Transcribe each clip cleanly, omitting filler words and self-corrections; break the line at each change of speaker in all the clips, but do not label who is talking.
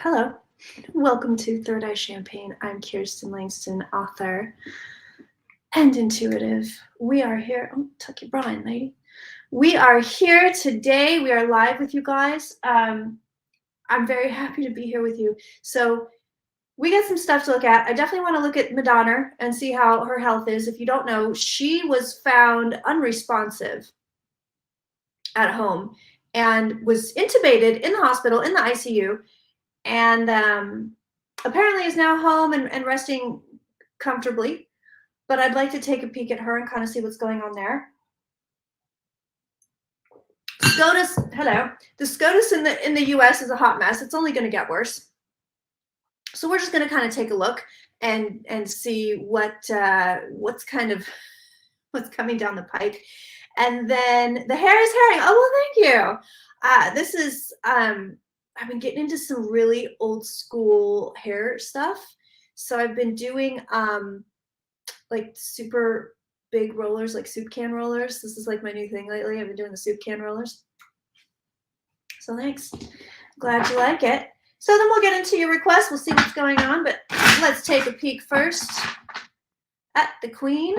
Hello, welcome to Third Eye Champagne. I'm Kirsten Langston, author and intuitive. We are here. Oh, tuck your bra in, lady. We are here today. We are live with you guys. I'm very happy to be here with you. So we got some stuff to look at. I definitely want to look at Madonna and see how her health is. If you don't know, she was found unresponsive at home and was intubated in the hospital in the ICU. And apparently is now home and resting comfortably. But I'd like to take a peek at her and kind of see what's going on there. SCOTUS, hello. The SCOTUS in the US is a hot mess. It's only going to get worse. So we're just going to kind of take a look and see what's coming down the pike. And then the hair is herring. Oh, well, thank you. This is I've been getting into some really old school hair stuff. So I've been doing like super big rollers, like soup can rollers. This is like my new thing lately. I've been doing the soup can rollers. So thanks. Glad you like it. So then we'll get into your requests. We'll see what's going on, but let's take a peek first at the Queen.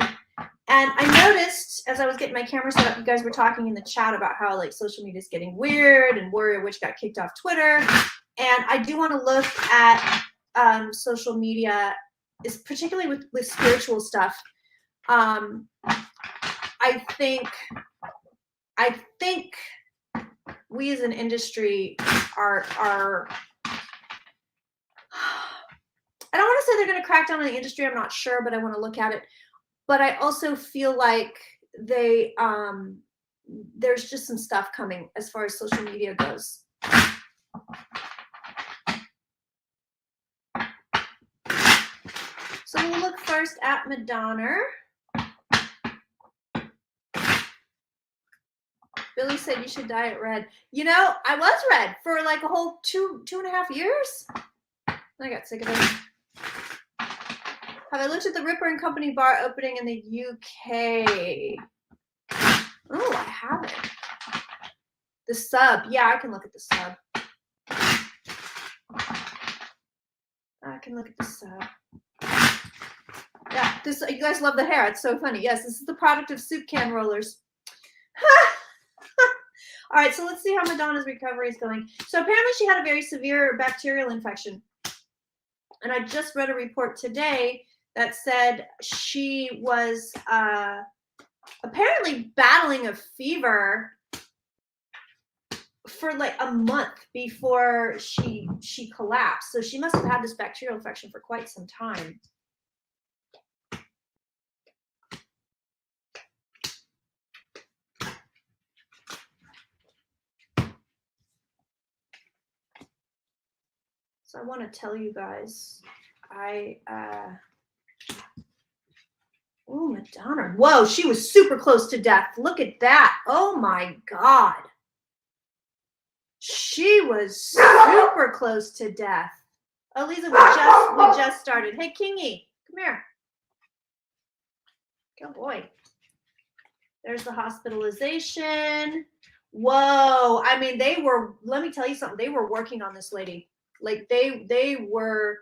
And I noticed as I was getting my camera set up, you guys were talking in the chat about how like social media is getting weird and Warrior Witch got kicked off Twitter. And I do want to look at social media, is particularly with spiritual stuff. I think we as an industry are I don't want to say they're going to crack down on the industry. I'm not sure, but I want to look at it. But I also feel like there's just some stuff coming as far as social media goes. So we'll look first at Madonna. Billy said you should dye it red. You know, I was red for like a whole two and a half years. I got sick of it. Have I looked at the Ripper and Company bar opening in the UK? Oh, I haven't. The sub. Yeah, I can look at the sub. I can look at the sub. Yeah, this, you guys love the hair. It's so funny. Yes, this is the product of soup can rollers. All right, so let's see how Madonna's recovery is going. So apparently she had a very severe bacterial infection. And I just read a report today that said she was apparently battling a fever for like a month before she collapsed. So she must have had this bacterial infection for quite some time. So I want to tell you guys, oh, Madonna. Whoa, she was super close to death. Look at that. Oh my God. She was super close to death. Oh, Lisa, we just started. Hey, Kingy, come here. Good boy. There's the hospitalization. Whoa. I mean, let me tell you something. They were working on this lady. Like they were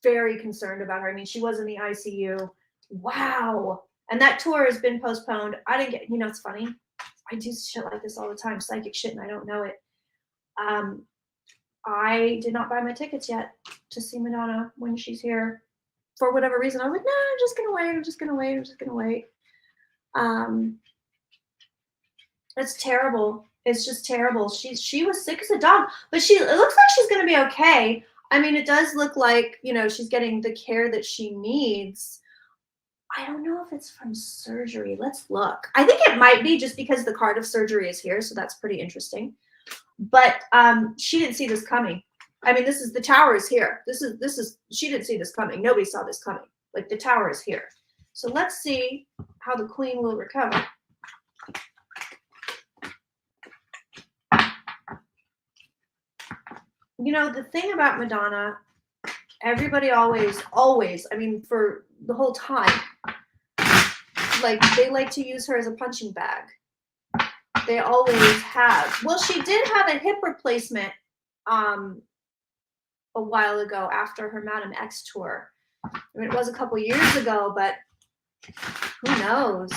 very concerned about her. I mean, she was in the ICU. Wow. And that tour has been postponed. I didn't get, it's funny. I do shit like this all the time, psychic shit, and I don't know it. I did not buy my tickets yet to see Madonna when she's here. For whatever reason, I was like, no, I'm just going to wait. It's terrible. It's just terrible. She was sick as a dog, but it looks like she's going to be okay. I mean, it does look like, she's getting the care that she needs. I don't know if it's from surgery. Let's look. I think it might be just because the card of surgery is here. So that's pretty interesting. But she didn't see this coming. I mean, the tower is here. She didn't see this coming. Nobody saw this coming. Like the tower is here. So let's see how the Queen will recover. The thing about Madonna, everybody always, I mean, for the whole time, like they like to use her as a punching bag. They always have. Well, she did have a hip replacement a while ago after her Madam X tour. I mean, it was a couple years ago, but who knows?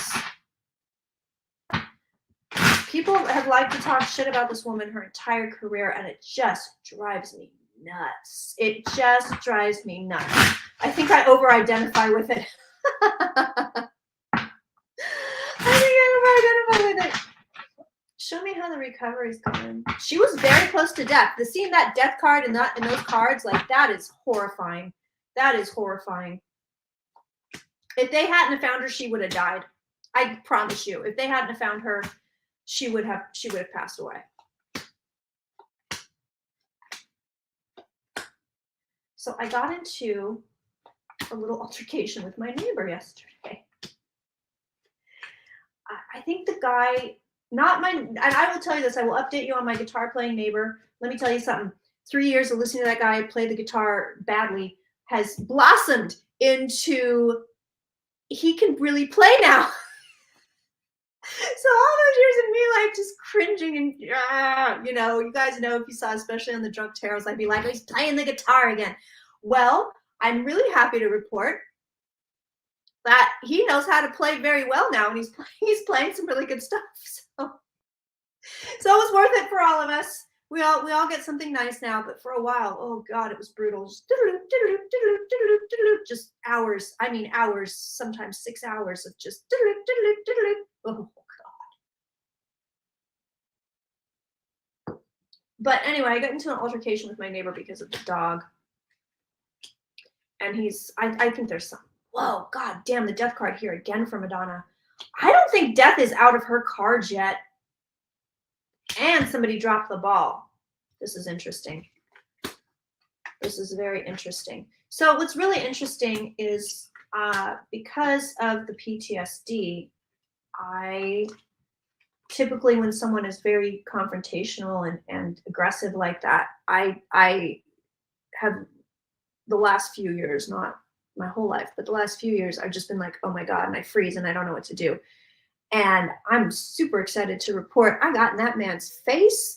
People have liked to talk shit about this woman her entire career, and it just drives me nuts. It just drives me nuts. I think I over-identify with it. Show me how the recovery's going. She was very close to death. Seeing that death card and those cards, like, that is horrifying. That is horrifying. If they hadn't found her, she would have died. I promise you. If they hadn't found her, she would have passed away. So I got into a little altercation with my neighbor yesterday. I think the guy, and I will tell you this, I will update you on my guitar playing neighbor. Let me tell you something. 3 years of listening to that guy play the guitar badly has blossomed into, he can really play now. So all those years of me like just cringing and you guys know, if you saw, especially on the Drunk Tarots, I'd be like, oh, he's playing the guitar again. Well, I'm really happy to report that he knows how to play very well now, and he's playing some really good stuff. So it was worth it for all of us. We all get something nice now, but for a while, oh God, it was brutal. Just hours. I mean hours, sometimes 6 hours of just oh God. But anyway, I got into an altercation with my neighbor because of the dog. And I think there's some, whoa, God damn, the death card here again for Madonna. I don't think death is out of her cards yet. And somebody dropped the ball. This is interesting. This is very interesting. So what's really interesting is because of the PTSD, I typically, when someone is very confrontational and aggressive like that, I have, the last few years, not my whole life, but the last few years, I've just been like, oh my God, and I freeze and I don't know what to do. And I'm super excited to report I got in that man's face.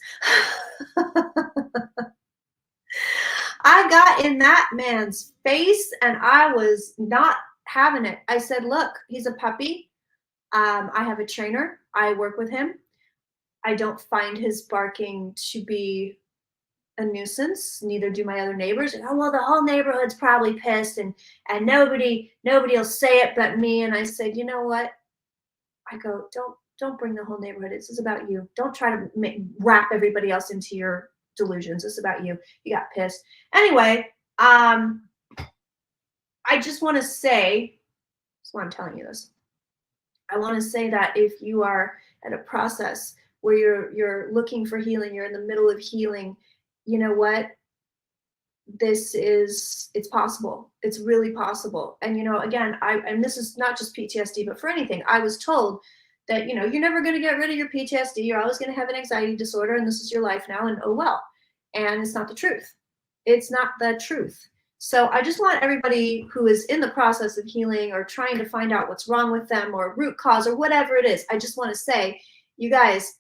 I got in that man's face and I was not having it. I said, look, he's a puppy. I have a trainer. I work with him. I don't find his barking to be a nuisance. Neither do my other neighbors. Oh, well, the whole neighborhood's probably pissed and nobody will say it but me. And I said, you know what? I go, don't bring the whole neighborhood. This is about you. Don't try to wrap everybody else into your delusions. It's about you. You got pissed. Anyway, I just want to say, that's why I'm telling you this. I want to say that if you are at a process where you're looking for healing, you're in the middle of healing, you know what? It's possible. It's really possible. And, again, and this is not just PTSD, but for anything, I was told that, you're never going to get rid of your PTSD. You're always going to have an anxiety disorder and this is your life now. And oh, well, and it's not the truth. It's not the truth. So I just want everybody who is in the process of healing or trying to find out what's wrong with them or root cause or whatever it is, I just want to say, you guys,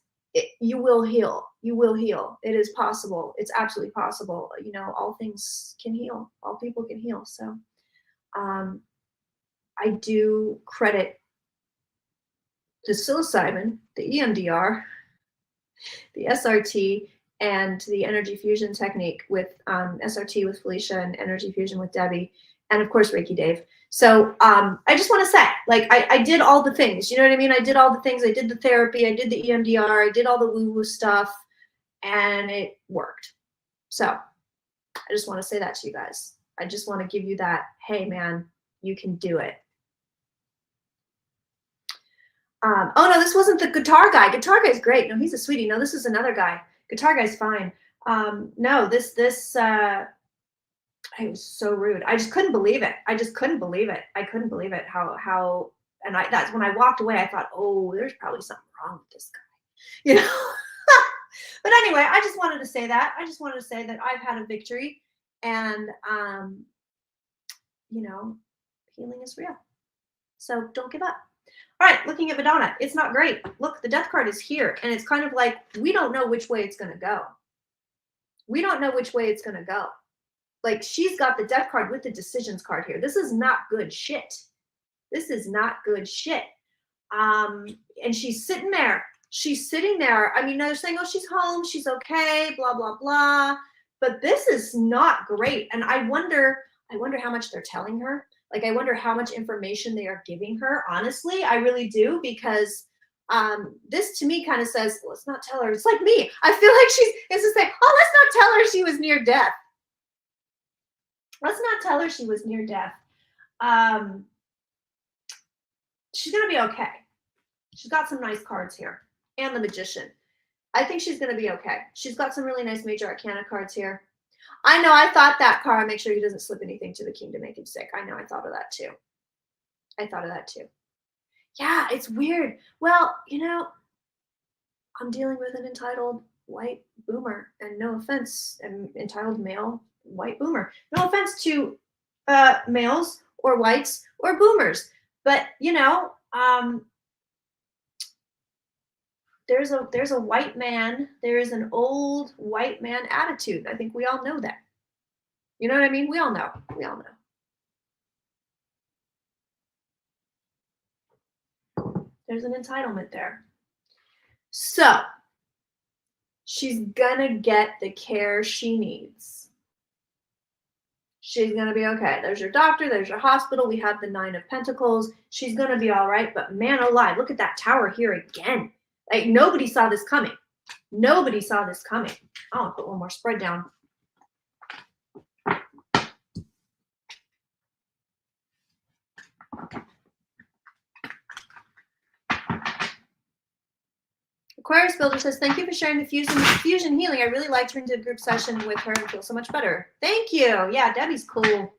you will heal. You will heal. It is possible. It's absolutely possible. All things can heal. All people can heal. So I do credit the psilocybin, the EMDR, the SRT, and the energy fusion technique with SRT with Felicia and energy fusion with Debbie, and of course Reiki Dave. So I just want to say, like, I did all the things, you know what I mean? I did all the things. I did the therapy, I did the EMDR, I did all the woo-woo stuff, and it worked. So I just want to say that to you guys. I just want to give you that, hey man, you can do it. Oh no, this wasn't the guitar guy. Guitar guy's great. No, he's a sweetie. No, this is another guy. Guitar guy's fine. No, this I was so rude. I just couldn't believe it. I couldn't believe it how and that's when I walked away, I thought, oh, there's probably something wrong with this guy. But anyway, I just wanted to say that. I just wanted to say that I've had a victory and healing is real. So don't give up. All right, looking at Madonna, it's not great. Look, the death card is here, and it's kind of like we don't know which way it's going to go. We don't know which way it's going to go. Like she's got the death card with the decisions card here. This is not good shit. This is not good shit. And she's sitting there. She's sitting there. I mean, they're saying, oh, she's home. She's okay, blah, blah, blah. But this is not great. And I wonder how much they're telling her. Like, I wonder how much information they are giving her. Honestly, I really do, because this to me kind of says, let's not tell her. It's like me. I feel like it's just like, oh, let's not tell her she was near death. Let's not tell her she was near death. She's going to be okay. She's got some nice cards here. And the Magician. I think she's going to be okay. She's got some really nice Major Arcana cards here. I know, I thought that card, make sure he doesn't slip anything to the king to make him sick. I know, I thought of that too. Yeah, it's weird. Well, you know, I'm dealing with an entitled white boomer, and no offense, an entitled male white boomer. No offense to males or whites or boomers, but you know, there's a white man, there is an old white man attitude. I think we all know that. You know what I mean? We all know. There's an entitlement there. So she's gonna get the care she needs. She's gonna be okay. There's your doctor, there's your hospital. We have the 9 of Pentacles. She's gonna be all right, but man alive, look at that tower here again. Like, nobody saw this coming. Nobody saw this coming. I'll put one more spread down. Aquarius Builder says, thank you for sharing the fusion healing. I really liked her into a group session with her and feel so much better. Thank you. Yeah, Debbie's cool.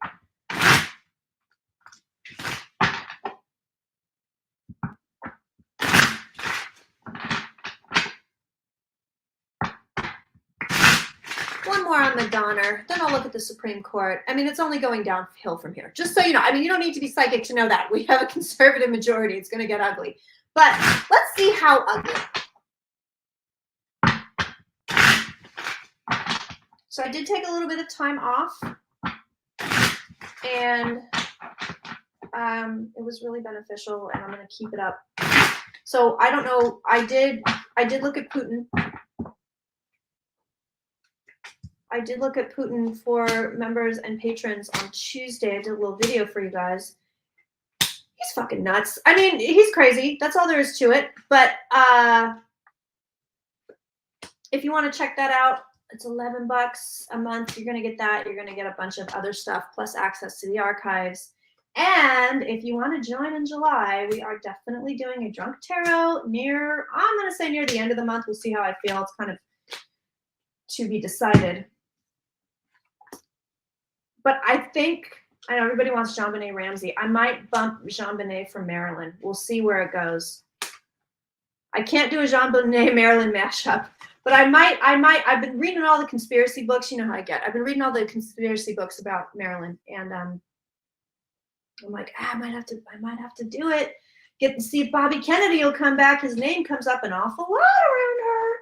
One more on the Donner. Then I'll look at the Supreme Court. I mean, it's only going downhill from here. Just so you know. I mean, you don't need to be psychic to know that. We have a conservative majority. It's going to get ugly. But let's see how ugly. So I did take a little bit of time off, and it was really beneficial, and I'm going to keep it up. So I don't know. I did look at Putin. I did look at Putin for members and patrons on Tuesday. I did a little video for you guys. He's fucking nuts. I mean, he's crazy. That's all there is to it. But if you want to check that out, it's $11 a month. You're going to get that. You're going to get a bunch of other stuff, plus access to the archives. And if you want to join in July, we are definitely doing a drunk tarot I'm going to say near the end of the month. We'll see how I feel. It's kind of to be decided. But I know everybody wants JonBenet Ramsey. I might bump JonBenet from Marilyn. We'll see where it goes. I can't do a JonBenet Marilyn mashup, but I might. I've been reading all the conspiracy books. You know how I get. I've been reading all the conspiracy books about Marilyn, and I'm like, I might have to do it. Get to see if Bobby Kennedy will come back. His name comes up an awful lot around her.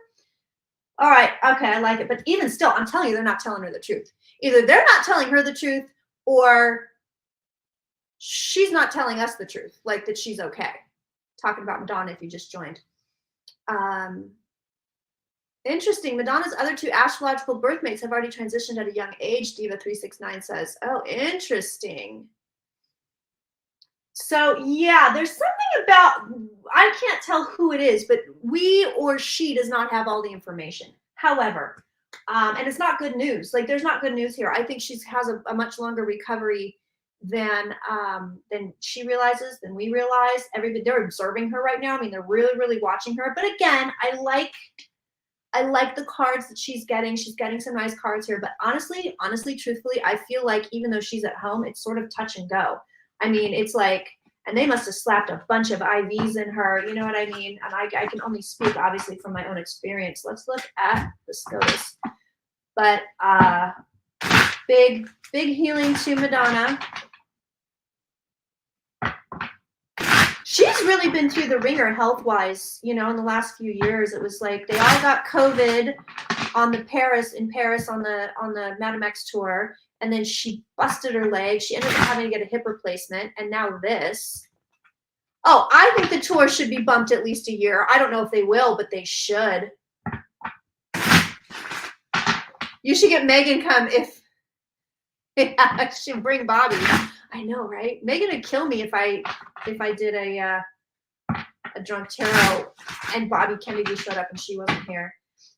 All right, okay, I like it. But even still, I'm telling you, they're not telling her the truth. Either they're not telling her the truth, or she's not telling us the truth, like that she's okay. Talking about Madonna, if you just joined. Interesting. Madonna's other 2 astrological birthmates have already transitioned at a young age, Diva369 says. Oh, interesting. So, yeah, there's something about, I can't tell who it is, but we or she does not have all the information. However, and it's not good news. Like, there's not good news here. I think she has a much longer recovery than she realizes, than we realize. They're observing her right now. I mean, they're really, really watching her. But again, I like the cards that she's getting. She's getting some nice cards here. But honestly, truthfully, I feel like even though she's at home, it's sort of touch and go. I mean, it's like, and they must have slapped a bunch of IVs in her. You know what I mean? And I can only speak, obviously, from my own experience. Let's look at the SCOTUS. But big healing to Madonna. She's really been through the ringer health-wise, you know, in the last few years. It was like they all got COVID in Paris on the Madame X tour. and then she busted her leg. She ended up having to get a hip replacement, and now this. Oh, I think the tour should be bumped at least a year. I don't know if they will, but they should. You should get Megan come if she'll bring Bobby. I know, right? Megan would kill me if I did a drunk tarot and Bobby Kennedy showed up and she wasn't here.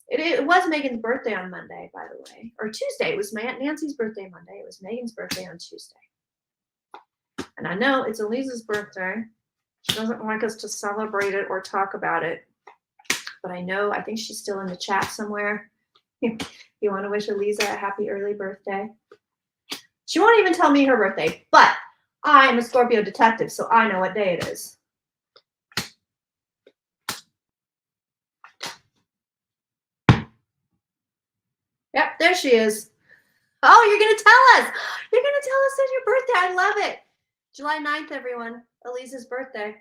It was Megan's birthday on Monday, by the way, or Tuesday. It was my Aunt Nancy's birthday Monday. It was Megan's birthday on Tuesday. And I know it's Elisa's birthday. She doesn't like us to celebrate it or talk about it. But I think she's still in the chat somewhere. You want to wish Elisa a happy early birthday? She won't even tell me her birthday, but I'm a Scorpio detective, so I know what day it is. Yep, there she is. Oh, you're going to tell us. You're going to tell us it's your birthday. I love it. July 9th, everyone. Elisa's birthday.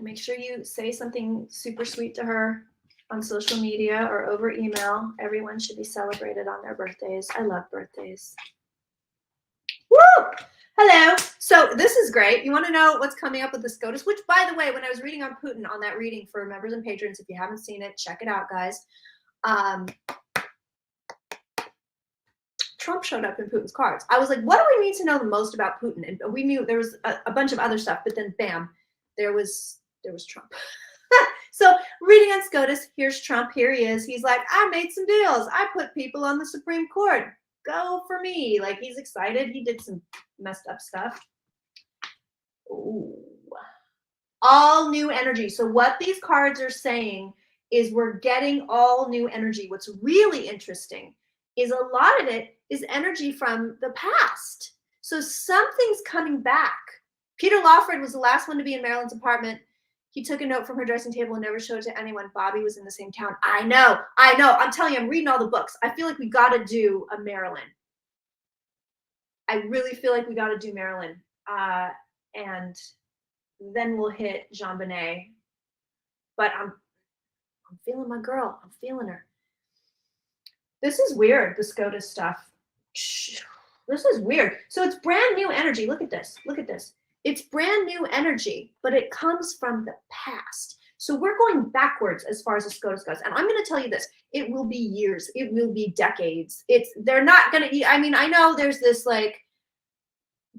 Make sure you say something super sweet to her on social media or over email. Everyone should be celebrated on their birthdays. I love birthdays. Woo! Hello. So this is great. You want to know what's coming up with the SCOTUS, which, by the way, when I was reading on Putin on that reading for members and patrons, if you haven't seen it, check it out, guys. Trump showed up in Putin's cards. I was like, what do we need to know the most about Putin? And we knew there was a bunch of other stuff, but then bam, there was Trump. So reading on SCOTUS, here's Trump. Here he is. He's like, I made some deals. I put people on the Supreme Court. Go for me. Like, he's excited. He did some messed up stuff. Ooh. All new energy. So what these cards are saying is we're getting all new energy. What's really interesting is a lot of it is energy from the past. So something's coming back. Peter Lawford was the last one to be in Marilyn's apartment. He took a note from her dressing table and never showed it to anyone. Bobby was in the same town. I know. I'm telling you, I'm reading all the books. I feel like we got to do a Marilyn. I really feel like we got to do Marilyn. And then we'll hit JonBenet. But I'm feeling my girl. I'm feeling her. This is weird, the SCOTUS stuff. This is weird. So it's brand new energy. Look at this. Look at this. It's brand new energy, but it comes from the past. So we're going backwards as far as the SCOTUS goes. And I'm going to tell you this. It will be years. It will be decades. They're not going to, I mean, I know there's this like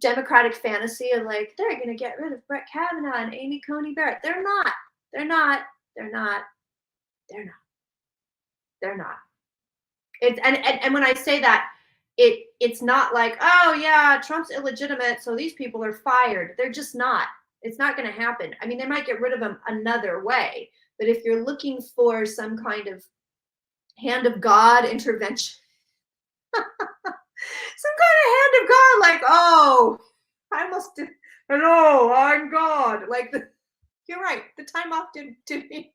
Democratic fantasy of like, they're going to get rid of Brett Kavanaugh and Amy Coney Barrett. They're not. They're not. They're not. They're not. They're not. And when I say that, it's not like, oh yeah, Trump's illegitimate, so these people are fired. They're just not. It's not going to happen. I mean, they might get rid of him another way, but if you're looking for some kind of hand of God intervention, some kind of hand of God, like, oh, I must, hello, I'm God. Like, you're right. The time off did me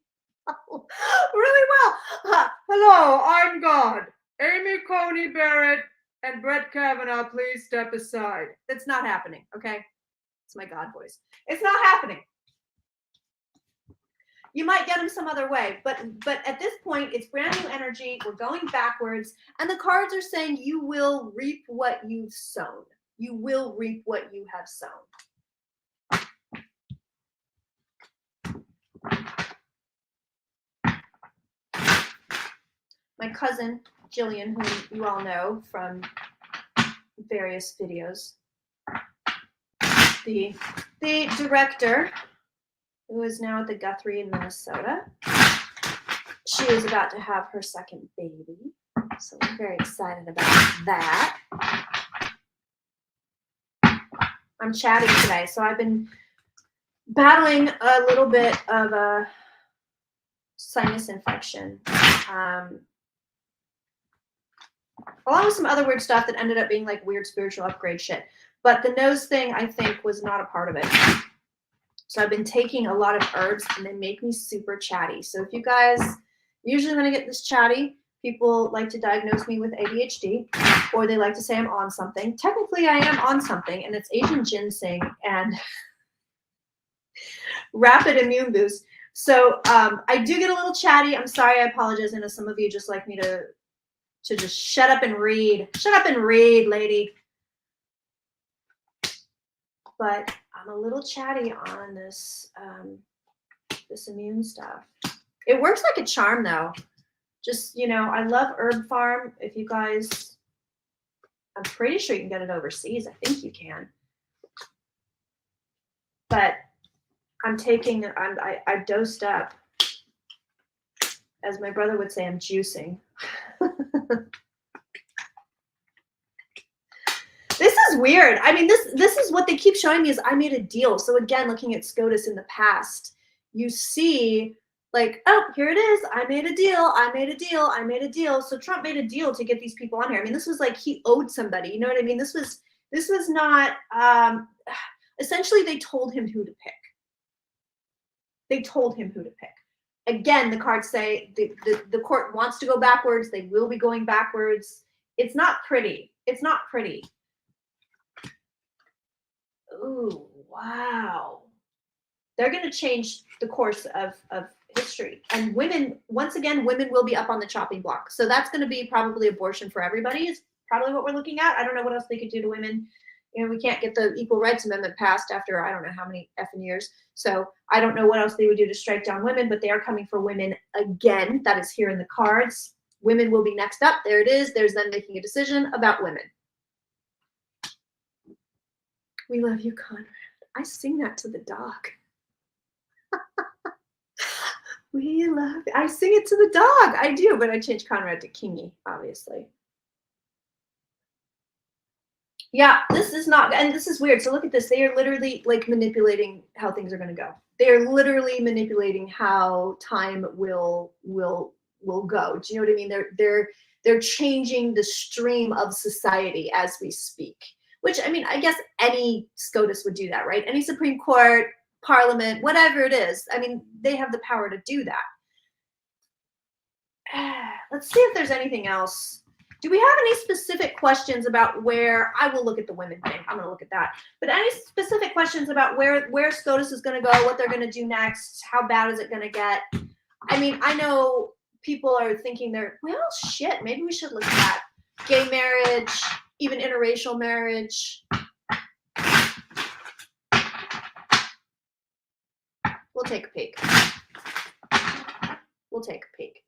really well. Hello, I'm God. Amy Coney Barrett and Brett Kavanaugh, please step aside. It's not happening, okay? It's my God voice. It's not happening. You might get him some other way, but at this point, it's brand new energy. We're going backwards, and the cards are saying you will reap what you've sown. You will reap what you have sown. My cousin, Jillian, whom you all know from various videos, the director, who is now at the Guthrie in Minnesota. She is about to have her second baby, so I'm very excited about that. I'm chatting today, so I've been battling a little bit of a sinus infection, along with some other weird stuff that ended up being like weird spiritual upgrade shit. But the nose thing, I think, was not a part of it. So I've been taking a lot of herbs, and they make me super chatty. So if you guys, usually when I get this chatty, people like to diagnose me with ADHD, or they like to say I'm on something. Technically, I am on something, and it's Asian ginseng and rapid immune boost. So I do get a little chatty. I'm sorry. I apologize. I know some of you just like me to to just shut up and read. Shut up and read, lady. But I'm a little chatty on this this immune stuff. It works like a charm though. Just, you know, I love Herb Farm. If you guys, I'm pretty sure you can get it overseas. I think you can. But I'm taking, I dosed up. As my brother would say, I'm juicing. This is weird. I mean, this is what they keep showing me is I made a deal. So again, looking at SCOTUS in the past, you see like, oh, here it is. I made a deal. I made a deal. I made a deal. So Trump made a deal to get these people on here. I mean, this was like he owed somebody. You know what I mean? This was not essentially they told him who to pick. They told him who to pick. Again, the cards say the court wants to go backwards. They will be going backwards. It's not pretty. It's not pretty. Ooh, wow. They're going to change the course of history. And women, once again, women will be up on the chopping block. So that's going to be probably abortion for everybody is probably what we're looking at. I don't know what else they could do to women. You know, we can't get the Equal Rights Amendment passed after I don't know how many effing years. So I don't know what else they would do to strike down women, but they are coming for women again. That is here in the cards. Women will be next up. There it is. There's them making a decision about women. We love you, Conrad. I sing that to the dog. We love it. I sing it to the dog. I do, but I changed Conrad to Kingy, obviously. Yeah, this is not, and this is weird. So look at this. They are literally like manipulating how things are going to go. They are literally manipulating how time will go. Do you know what I mean? They're changing the stream of society as we speak. Which, I mean, I guess any SCOTUS would do that, right? Any Supreme Court, Parliament, whatever it is. I mean, they have the power to do that. Let's see if there's anything else. Do we have any specific questions about where, I will look at the women thing. I'm going to look at that. But any specific questions about where SCOTUS is going to go, what they're going to do next, how bad is it going to get? I mean, I know people are thinking well, shit, maybe we should look at gay marriage, even interracial marriage. We'll take a peek. We'll take a peek.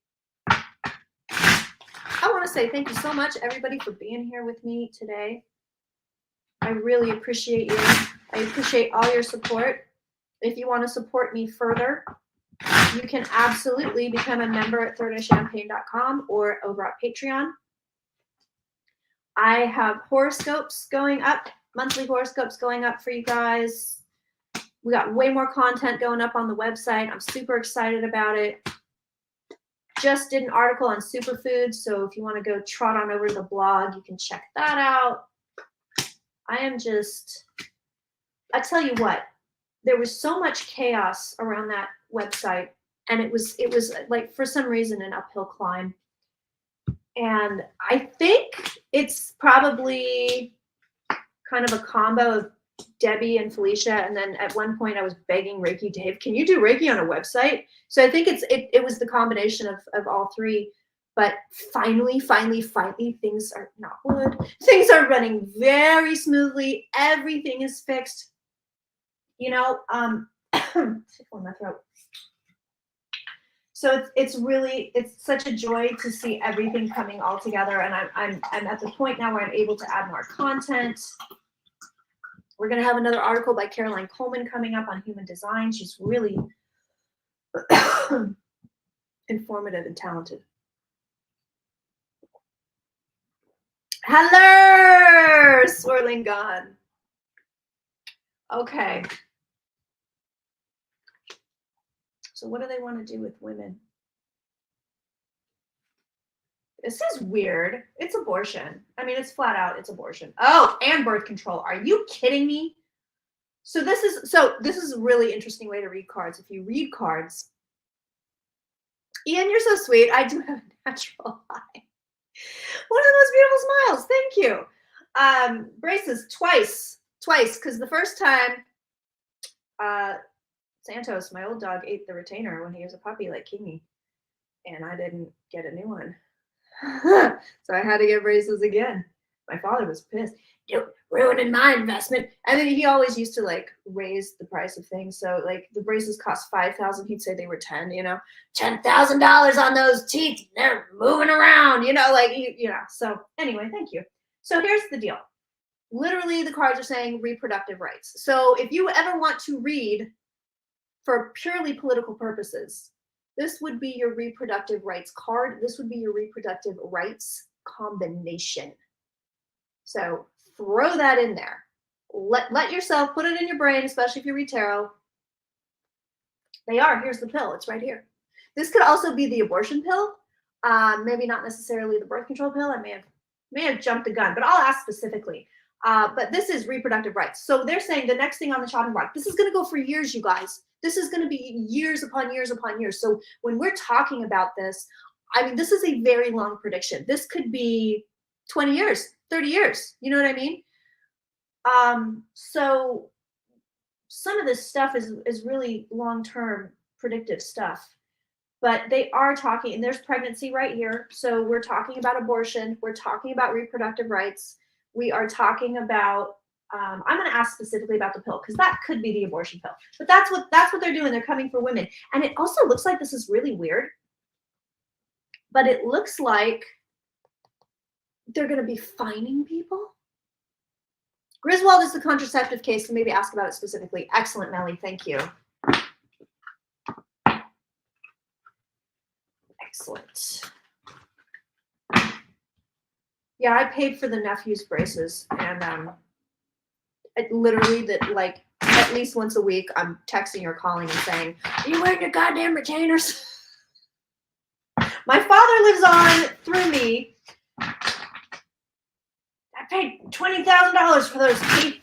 I want to say thank you so much, everybody, for being here with me today. I really appreciate you. I appreciate all your support. If you want to support me further, you can absolutely become a member at thirdeychampagne.com or over at Patreon. I have horoscopes going up, monthly horoscopes going up for you guys. We got way more content going up on the website. I'm super excited about it. Just did an article on superfoods, so if you want to go trot on over to the blog, you can check that out. I tell you what, there was so much chaos around that website, and it was like, for some reason, an uphill climb. And I think it's probably kind of a combo of Debbie and Felicia. And then at one point I was begging Reiki Dave, can you do Reiki on a website? So I think it was the combination of all three. But finally, things are not wood. Things are running very smoothly. Everything is fixed. You know, tickle in my throat. So it's such a joy to see everything coming all together, and I'm at the point now where I'm able to add more content. We're going to have another article by Caroline Coleman coming up on human design. She's really informative and talented. Hello, Swirling Gone. Okay. So what do they want to do with women? This is weird. It's abortion. I mean, it's flat out, it's abortion. Oh, and birth control. Are you kidding me? So this is a really interesting way to read cards. If you read cards, Ian, you're so sweet. I do have a natural eye. One of the most beautiful smiles. Thank you. Braces twice, because the first time Santos, my old dog, ate the retainer when he was a puppy like Kingy, and I didn't get a new one. So I had to get braces again. My father was pissed. You're ruining my investment. And then he always used to like raise the price of things. So like the braces cost $5,000. He'd say they were 10, $10,000 on those teeth. They're moving around, So anyway, thank you. So here's the deal. Literally the cards are saying reproductive rights. So if you ever want to read for purely political purposes, this would be your reproductive rights card. This would be your reproductive rights combination. So throw that in there. Let yourself put it in your brain, especially if you read tarot. Here's the pill. It's right here. This could also be the abortion pill. Maybe not necessarily the birth control pill. I may have jumped the gun, but I'll ask specifically. But this is reproductive rights. So they're saying the next thing on the chopping block, this is going to go for years, you guys. This is going to be years upon years upon years. So when we're talking about this, this is a very long prediction. This could be 20 years, 30 years. You know what I mean? So some of this stuff is really long-term predictive stuff. But they are talking, and there's pregnancy right here. So we're talking about abortion. We're talking about reproductive rights. We are talking about, I'm going to ask specifically about the pill because that could be the abortion pill. But that's what they're doing. They're coming for women. And it also looks like this is really weird. But it looks like they're going to be fining people. Griswold is the contraceptive case, so maybe ask about it specifically. Excellent, Melly. Thank you. Excellent. Yeah, I paid for the nephew's braces, and literally that like at least once a week I'm texting or calling and saying, "Are you wearing your goddamn retainers?" My father lives on through me. I paid $20,000 for those teeth.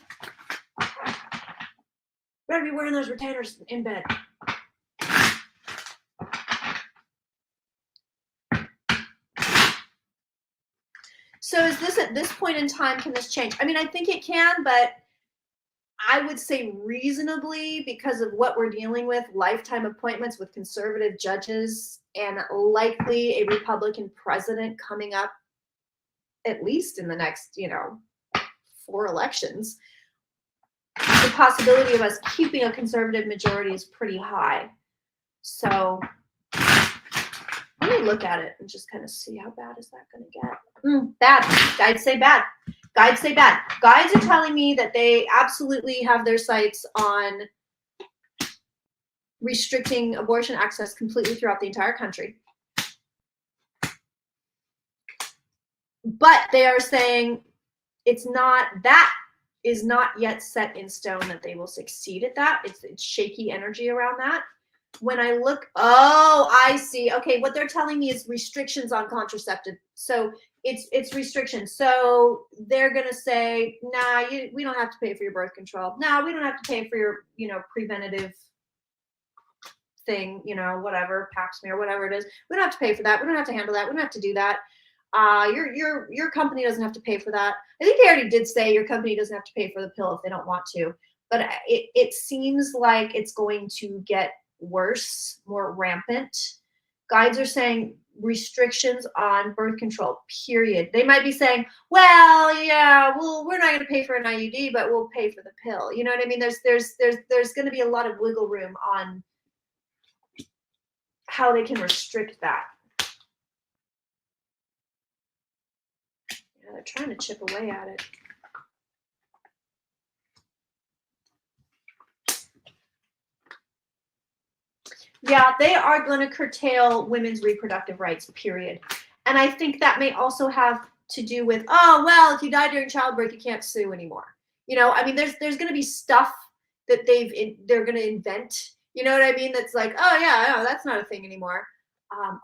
Better be wearing those retainers in bed. So is this at this point in time, can this change? I think it can, but I would say reasonably because of what we're dealing with, lifetime appointments with conservative judges and likely a Republican president coming up at least in the next, 4 elections. The possibility of us keeping a conservative majority is pretty high. So let me look at it and just kind of see how bad is that going to get. Bad. Guides say bad. Guides say bad. Guides are telling me that they absolutely have their sights on restricting abortion access completely throughout the entire country. But they are saying that is not yet set in stone that they will succeed at that. It's shaky energy around that. When I look, I see. Okay, what they're telling me is restrictions on contraceptive. So it's restrictions. So they're gonna say, nah, we don't have to pay for your birth control. Nah, we don't have to pay for your, preventative thing, whatever, pap smear, whatever it is. We don't have to pay for that. We don't have to handle that. We don't have to do that. Your company doesn't have to pay for that. I think they already did say your company doesn't have to pay for the pill if they don't want to. But it seems like it's going to get worse, more rampant. Guides are saying restrictions on birth control, period. They might be saying, well, yeah, we're not going to pay for an IUD, but we'll pay for the pill. You know what I mean? There's going to be a lot of wiggle room on how they can restrict that. Yeah, they're trying to chip away at it. Yeah, they are going to curtail women's reproductive rights, period. And I think that may also have to do with, if you die during childbirth, you can't sue anymore. There's going to be stuff that they're going to invent. You know what I mean? That's like, no, that's not a thing anymore. God,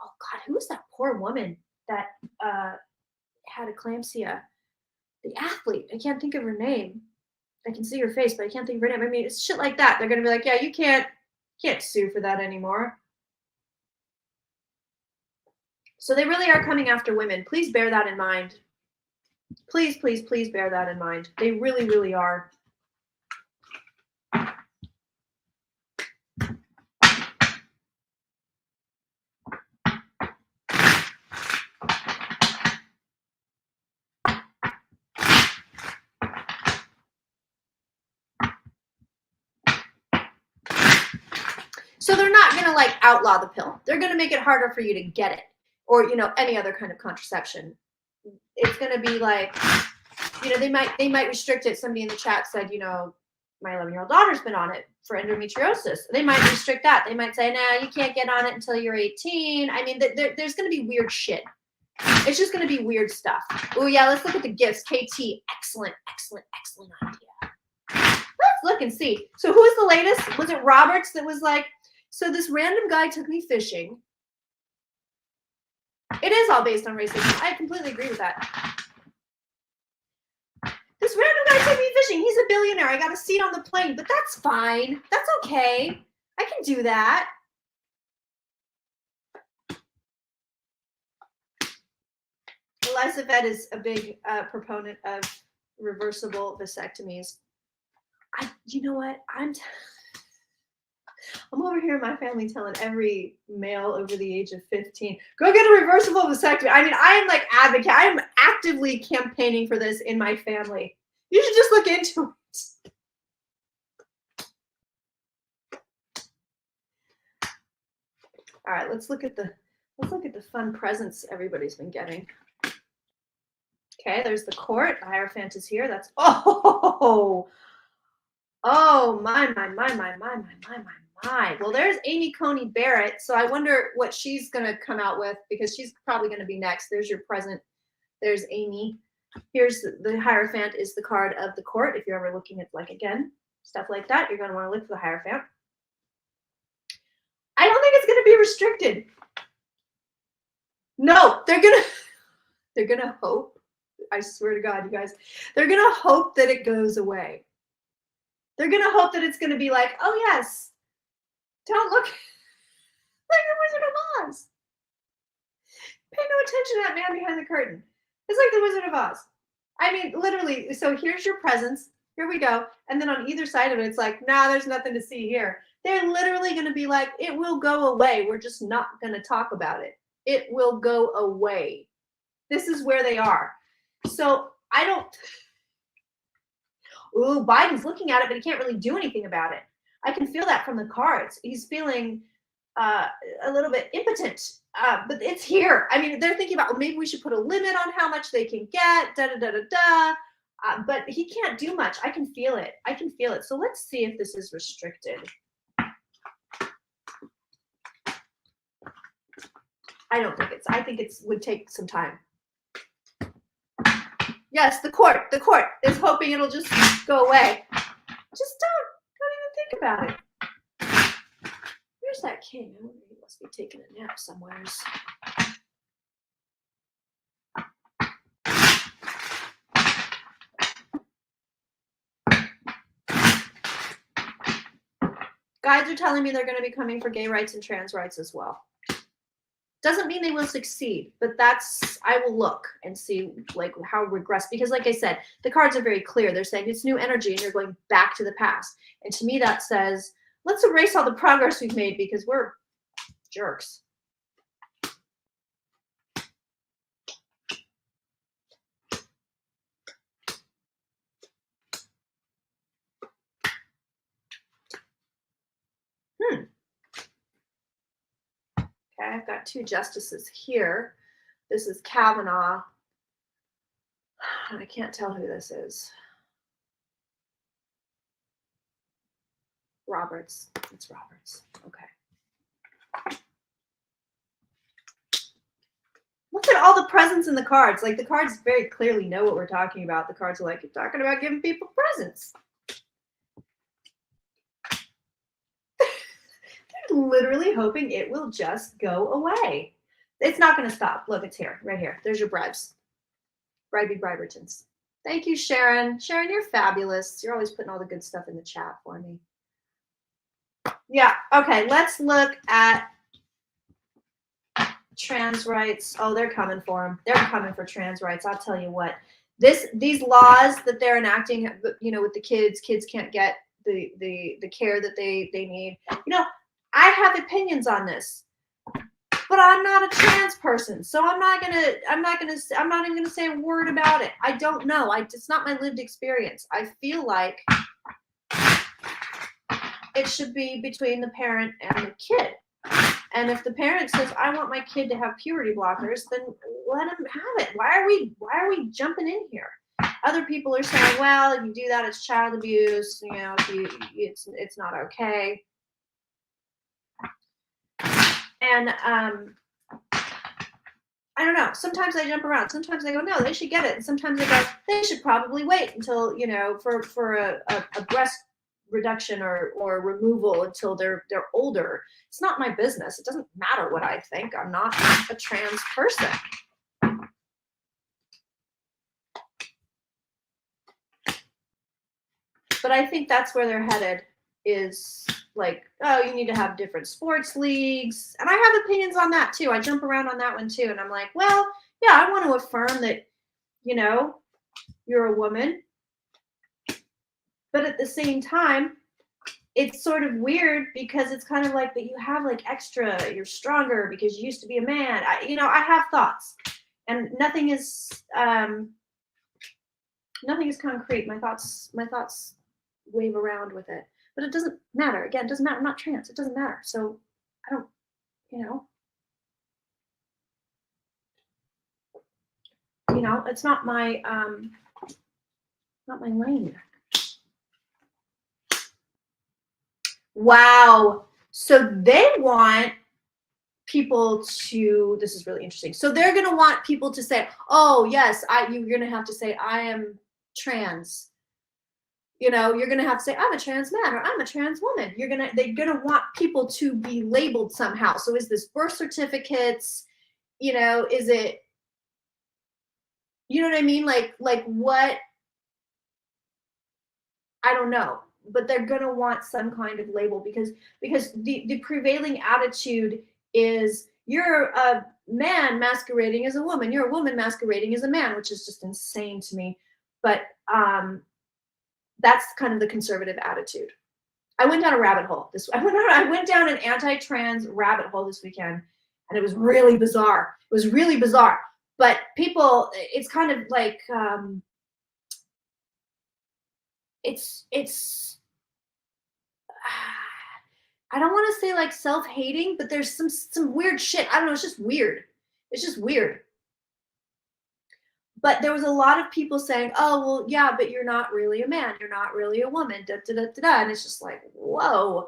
who was that poor woman that had eclampsia? The athlete. I can't think of her name. I can see her face, but I can't think of her name. It's shit like that. They're going to be like, yeah, you can't sue for that anymore. So they really are coming after women. Please bear that in mind. Please, please, please bear that in mind. They really, really are. So they're not going to like outlaw the pill. They're going to make it harder for you to get it, or, you know, any other kind of contraception. It's going to be like, you know, they might restrict it. Somebody in the chat said, you know, my 11-year-old daughter's been on it for endometriosis. They might restrict that. They might say, nah, you can't get on it until you're 18. I mean, there's going to be weird shit. It's just going to be weird stuff. Oh yeah, let's look at the gifts. KT, excellent idea. Let's look and see. So who was the latest? Was it Roberts that was like, so this random guy took me fishing. It is all based on racism. I completely agree with that. This random guy took me fishing. He's a billionaire. I got a seat on the plane, but that's fine. That's okay. I can do that. Eliza Vet is a big proponent of reversible vasectomies. You know what? I'm over here in my family telling every male over the age of 15, go get a reversible vasectomy. I mean, I am like advocate. I am actively campaigning for this in my family. You should just look into it. All right, let's look at the fun presents everybody's been getting. Okay, there's the court. The Hierophant is here. That's oh my. Well, there's Amy Coney Barrett. So I wonder what she's gonna come out with, because she's probably gonna be next. There's your present. There's Amy. Here's the Hierophant is the card of the court. If you're ever looking at, like, again, stuff like that, you're gonna want to look for the Hierophant. I don't think it's gonna be restricted. No, they're gonna hope. I swear to God, you guys, they're gonna hope that it goes away. They're gonna hope that it's gonna be like, oh yes, don't look like the Wizard of Oz. Pay no attention to that man behind the curtain. It's like the Wizard of Oz. I mean, literally. So here's your presents. Here we go. And then on either side of it, it's like, nah, there's nothing to see here. They're literally gonna be like, it will go away. We're just not gonna talk about it. It will go away. This is where they are. So I don't. Ooh, Biden's looking at it, but he can't really do anything about it. I can feel that from the cards. He's feeling a little bit impotent, but it's here. I mean, they're thinking about, well, maybe we should put a limit on how much they can get, but he can't do much. I can feel it. I can feel it. So let's see if this is restricted. I don't think it's. I think it would take some time. Yes, the court is hoping it'll just go away. Just don't even think about it. Where's that king? I wonder, he must be taking a nap somewhere. Guides are telling me they're going to be coming for gay rights and trans rights as well. Doesn't mean they will succeed, but I will look and see like how regress, because like I said, the cards are very clear. They're saying it's new energy and you're going back to the past. And to me, that says, let's erase all the progress we've made because we're jerks. Okay, I've got two justices here. This is Kavanaugh. I can't tell who this is. Roberts. It's Roberts. Okay. Look at all the presents in the cards. Like, the cards very clearly know what we're talking about. The cards are like, you're talking about giving people presents. They're literally hoping it will just go away. It's not going to stop. Look, it's here, right here. There's your bribes. Bribey Bribertons. Thank you, Sharon. Sharon, you're fabulous. You're always putting all the good stuff in the chat for me. Yeah, okay, let's look at trans rights. Oh, they're coming for them. They're coming for trans rights. I'll tell you what. These laws that they're enacting, you know, with the kids can't get the care that they need. You know, I have opinions on this, but I'm not a trans person, so I'm not even gonna say a word about it. I don't know. It's not my lived experience. I feel like it should be between the parent and the kid. And if the parent says, I want my kid to have puberty blockers, then let him have it. Why are we jumping in here? Other people are saying, well, if you do that, it's child abuse. You know, it's not okay. And I don't know. Sometimes I jump around. Sometimes I go, no, they should get it. And sometimes I go, they should probably wait until, you know, for a breast reduction or removal until they're older. It's not my business. It doesn't matter what I think. I'm not a trans person. But I think that's where they're headed, is like, oh, you need to have different sports leagues. And I have opinions on that too. I jump around on that one too. And I'm like, well, yeah, I want to affirm that, you know, you're a woman. But at the same time, it's sort of weird because it's kind of like that you have like extra, you're stronger because you used to be a man. I have thoughts, and nothing is concrete. My thoughts wave around with it, but it doesn't matter. Again, it doesn't matter. I'm not trans. It doesn't matter. So I don't, it's not my lane. Wow. So they want people to, this is really interesting. So they're going to want people to say, oh yes, you're going to have to say, I am trans. You know, you're going to have to say, I'm a trans man or I'm a trans woman. They're going to want people to be labeled somehow. So is this birth certificates? You know, is it, you know what I mean? Like what? I don't know, but they're going to want some kind of label because the prevailing attitude is you're a man masquerading as a woman. You're a woman masquerading as a man, which is just insane to me. But that's kind of the conservative attitude. I went down a rabbit hole. I went down an anti-trans rabbit hole this weekend, and it was really bizarre. It was really bizarre. But people, it's kind of like it's I don't want to say like self-hating, but there's some weird shit. I don't know. It's just weird. It's just weird. But there was a lot of people saying, oh, well, yeah, but you're not really a man. You're not really a woman. Da, da, da, da, da. And it's just like, whoa,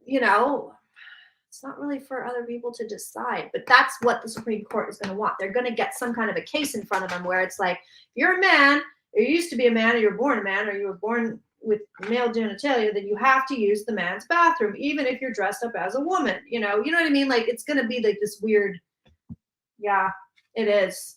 it's not really for other people to decide. But that's what the Supreme Court is going to want. They're going to get some kind of a case in front of them where it's like, if you're a man, or you used to be a man, or you're born a man, or you were born with male genitalia, then you have to use the man's bathroom, even if you're dressed up as a woman. You know what I mean? Like, it's going to be like this weird, yeah, it is.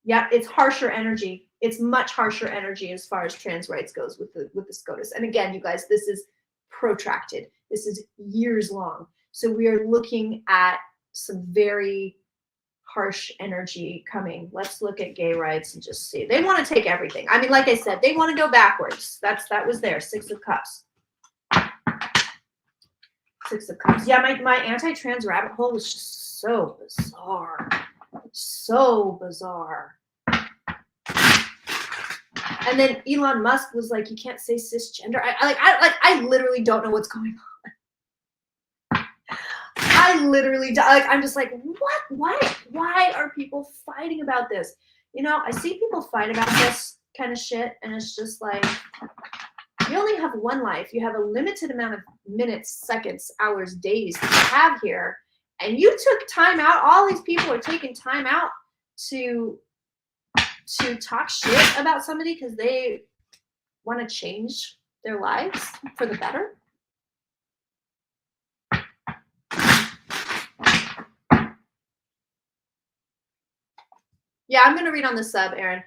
Yeah, it's harsher energy. It's much harsher energy as far as trans rights goes with the SCOTUS. And again, you guys, this is protracted. This is years long. So we are looking at some very harsh energy coming. Let's look at gay rights and just see. They want to take everything. I mean, like I said, they want to go backwards. That was there. Six of Cups. Six of Cups. Yeah, my anti-trans rabbit hole was just so bizarre. So bizarre. And then Elon Musk was like, you can't say cisgender. I literally don't know what's going on. I literally, I'm just like, what? Why are people fighting about this? I see people fight about this kind of shit, and it's just like, you only have one life. You have a limited amount of minutes, seconds, hours, days that you have here. And you took time out. All these people are taking time out to talk shit about somebody because they want to change their lives for the better. Yeah, I'm going to read on the sub, Aaron.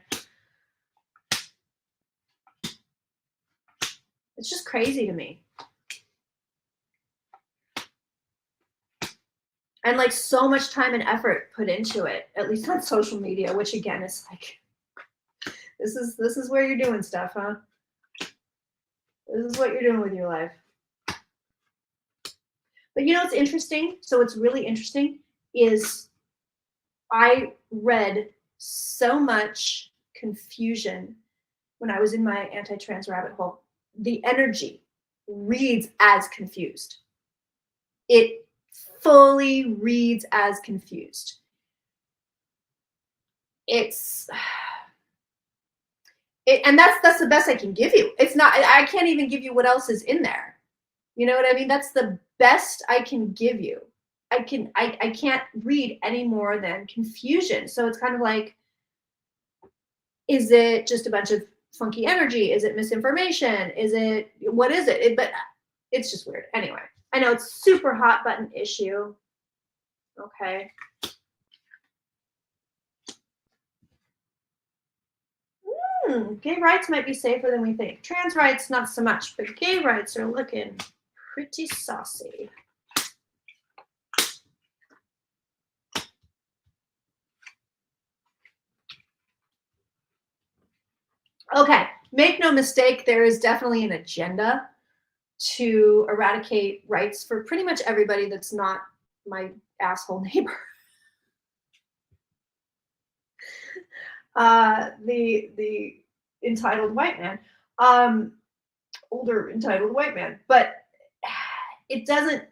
It's just crazy to me. And like so much time and effort put into it, at least on social media, which again is like, this is where you're doing stuff, huh? This is what you're doing with your life. But it's interesting. So what's really interesting is I read so much confusion when I was in my anti-trans rabbit hole. The energy reads as confused. It fully reads as confused. And that's the best I can give you. It's not, I can't even give you what else is in there. You know what I mean? That's the best I can give you. I can't read any more than confusion. So it's kind of like, is it just a bunch of funky energy? Is it misinformation? What is it? But it's just weird. Anyway, I know it's super hot button issue. Okay. Gay rights might be safer than we think. Trans rights, not so much, but gay rights are looking pretty saucy. Okay, make no mistake, there is definitely an agenda to eradicate rights for pretty much everybody that's not my asshole neighbor. The entitled white man, older entitled white man, but it doesn't.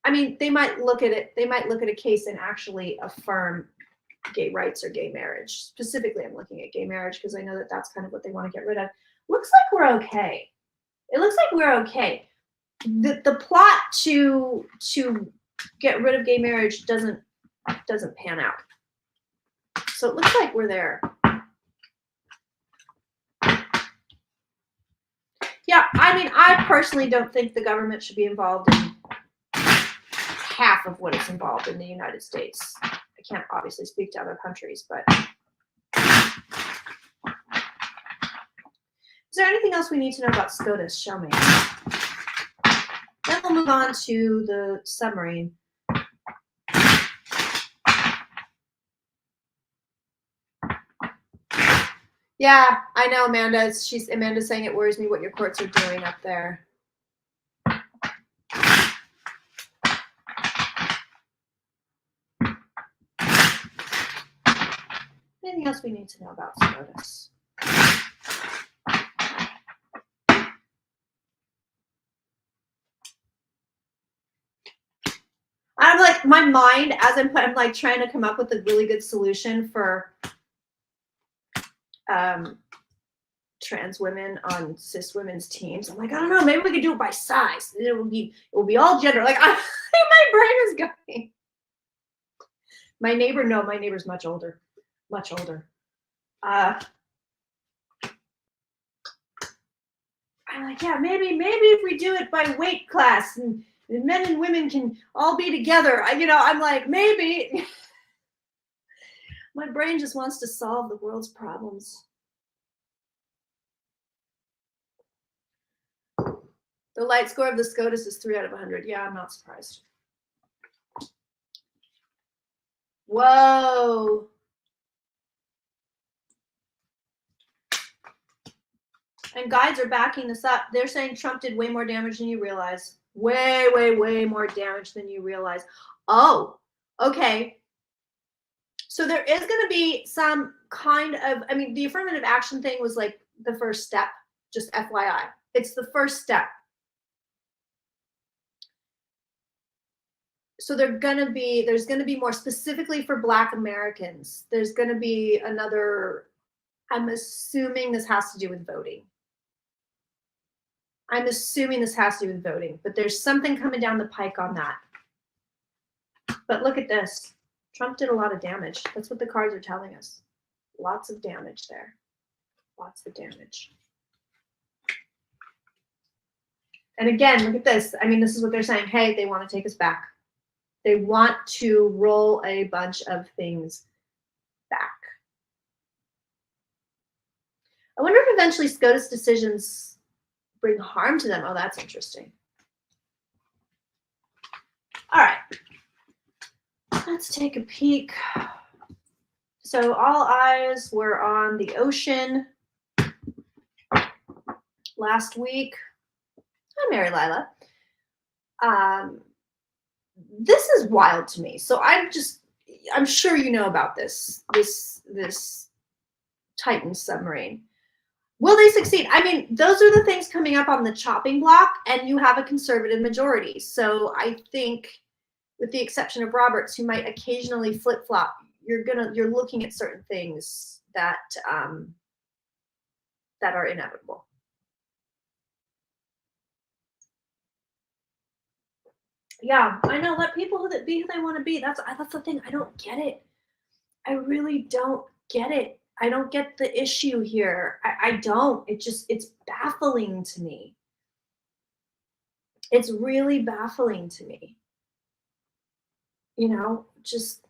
I mean, they might look at it. They might look at a case and actually affirm gay rights or gay marriage. Specifically, I'm looking at gay marriage because I know that that's kind of what they want to get rid of. Looks like we're okay. It looks like we're okay. The plot to get rid of gay marriage doesn't pan out. So it looks like we're there. Yeah, I mean, I personally don't think the government should be involved in half of what is involved in the United States. I can't obviously speak to other countries, but is there anything else we need to know about SCOTUS? Show me. Then we'll move on to the submarine. Yeah, I know, Amanda. Amanda's saying it worries me what your courts are doing up there. Anything else we need to know about SCOTUS? I'm like, my mind, as I'm like trying to come up with a really good solution for trans women on cis women's teams. I'm like, I don't know, maybe we could do it by size. It will be all gender. Like, my brain is going. My neighbor's much older. Much older. I'm like, yeah, maybe if we do it by weight class and men and women can all be together. I'm like, maybe. My brain just wants to solve the world's problems. The light score of the SCOTUS is 3 out of 100. Yeah, I'm not surprised. Whoa. And guides are backing this up. They're saying Trump did way more damage than you realize. Way, way, way more damage than you realize. Oh, okay. So there is going to be some kind of, I mean, the affirmative action thing was like the first step, just FYI. It's the first step. So there's going to be more specifically for Black Americans. There's going to be another, I'm assuming this has to do with voting. But there's something coming down the pike on that. But look at this. Trump did a lot of damage. That's what the cards are telling us. Lots of damage there. Lots of damage. And again, look at this. I mean, this is what they're saying. Hey, they want to take us back. They want to roll a bunch of things back. I wonder if eventually SCOTUS decisions bring harm to them. Oh, that's interesting. All right. Let's take a peek. So all eyes were on the ocean last week. Hi, Mary Lila. This is wild to me. So I'm sure you know about this Titan submarine. Will they succeed? I mean, those are the things coming up on the chopping block, and you have a conservative majority. So I think, with the exception of Roberts, who might occasionally flip flop, you're looking at certain things that that are inevitable. Yeah, I know. Let people be who they want to be. That's the thing. I don't get it. I really don't get it. I don't get the issue here. I don't. It's baffling to me. It's really baffling to me. You know, just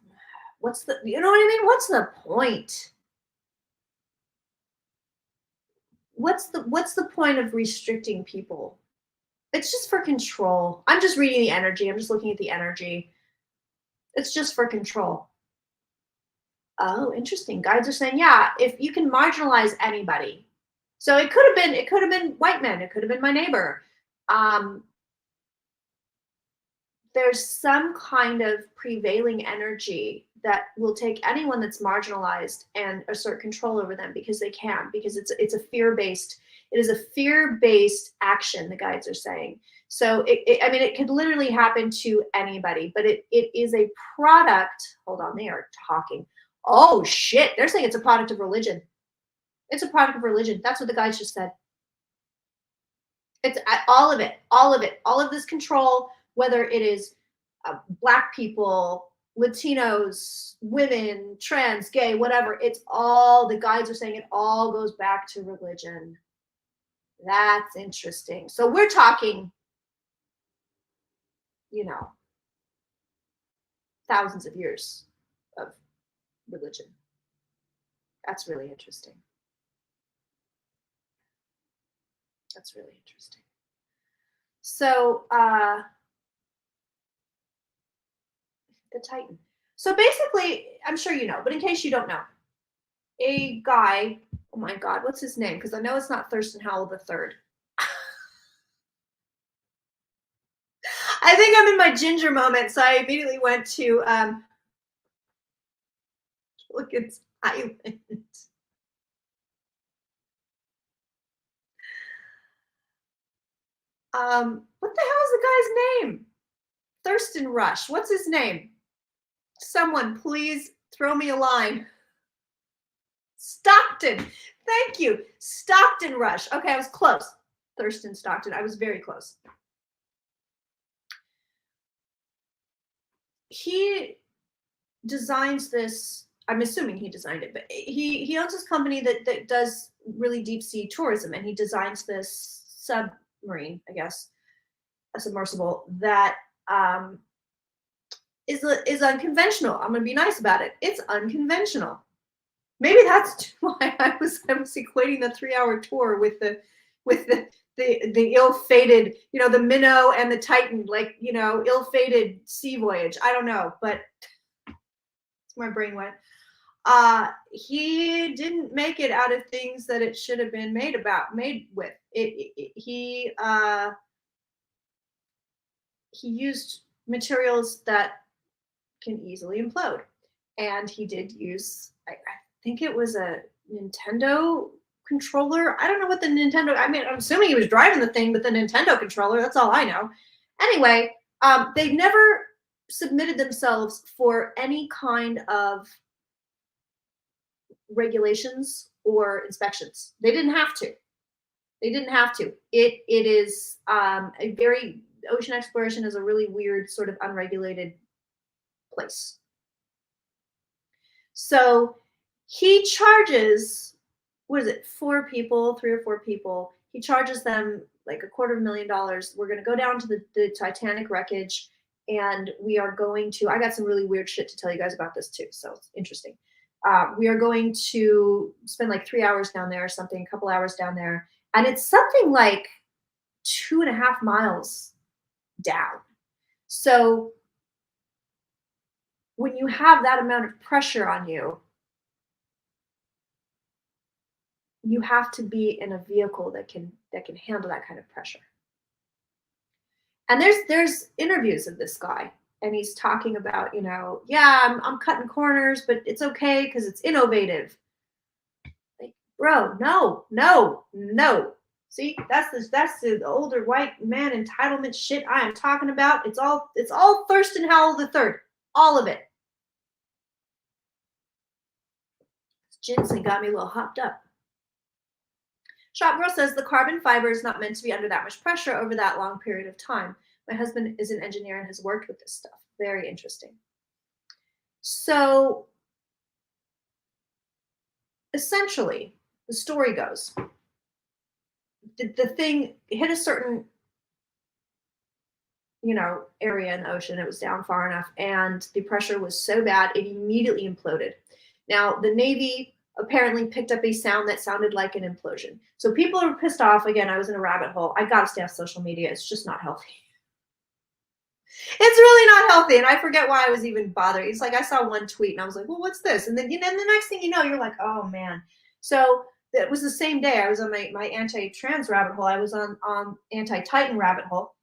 what's the, you know what I mean? What's the point? What's the point of restricting people? It's just for control. I'm just reading the energy. I'm just looking at the energy. It's just for control. Oh, interesting. Guides are saying, yeah, if you can marginalize anybody. So it could have been white men. It could have been my neighbor. There's some kind of prevailing energy that will take anyone that's marginalized and assert control over them because they can, because it is a fear-based action, the guides are saying. So I mean, it could literally happen to anybody, but it is a product. Hold on, they are talking. Oh shit, they're saying it's a product of religion. It's a product of religion. That's what the guides just said. It's all of it, all of this control, whether it is Black people, Latinos, women, trans, gay, whatever. It's all, the guides are saying it all goes back to religion. That's interesting. So we're talking, you know, thousands of years of religion. That's really interesting. That's really interesting. So the Titan. So basically, I'm sure you know, but in case you don't know, a guy, oh my God, what's his name? Because I know it's not Thurston Howell III. I think I'm in my ginger moment, so I immediately went to Gilligan's Island. What the hell is the guy's name? Thurston Rush. What's his name? Someone please throw me a line. Stockton. Thank you. Stockton Rush. Okay, I was close. Thurston Stockton. I was very close. He designs this. I'm assuming he designed it, but he owns this company that does really deep sea tourism, and he designs this submarine, I guess, a submersible that is unconventional. I'm gonna be nice about it. It's unconventional. Maybe that's why I was equating the 3-hour tour with the ill-fated, you know, the Minnow and the Titan, like, you know, ill-fated sea voyage. I don't know, but that's where my brain went. He didn't make it out of things that it should have been made with. He used materials that can easily implode, and he did use, I think it was a Nintendo controller. I don't know what the Nintendo, I mean, I'm assuming he was driving the thing with the Nintendo controller. That's all I know. Anyway, they never submitted themselves for any kind of regulations or inspections. They didn't have to. They didn't have to. It is a very, ocean exploration is a really weird sort of unregulated place. So he charges, what is it, 3 or 4 people. He charges them like $250,000. We're going to go down to the Titanic wreckage, and we are going to, I got some really weird shit to tell you guys about this too, so it's interesting. We are going to spend like 3 hours down there or something, a couple hours down there, and it's something like 2.5 miles down. So when you have that amount of pressure on you, you have to be in a vehicle that can handle that kind of pressure. And there's interviews of this guy, and he's talking about, you know, yeah, I'm cutting corners, but it's okay because it's innovative. Like, Bro, no, no, no. See, that's the older white man entitlement shit I am talking about. It's all Thurston Howell III. All of it. Ginseng got me a little hopped up. Shop Girl says the carbon fiber is not meant to be under that much pressure over that long period of time. My husband is an engineer and has worked with this stuff. Very interesting. So essentially, the story goes, the thing hit a certain, area in the ocean. It was down far enough, and the pressure was so bad, it immediately imploded. Now, the Navy apparently picked up a sound that sounded like an implosion. So people are pissed off. Again, I was in a rabbit hole. I got to stay off social media. It's just not healthy. It's really not healthy. And I forget why I was even bothered. It's like I saw one tweet and I was like, well, what's this? And then, the next thing you know, you're like, oh, man. So it was the same day. I was on my anti-trans rabbit hole. I was on anti-Titan rabbit hole.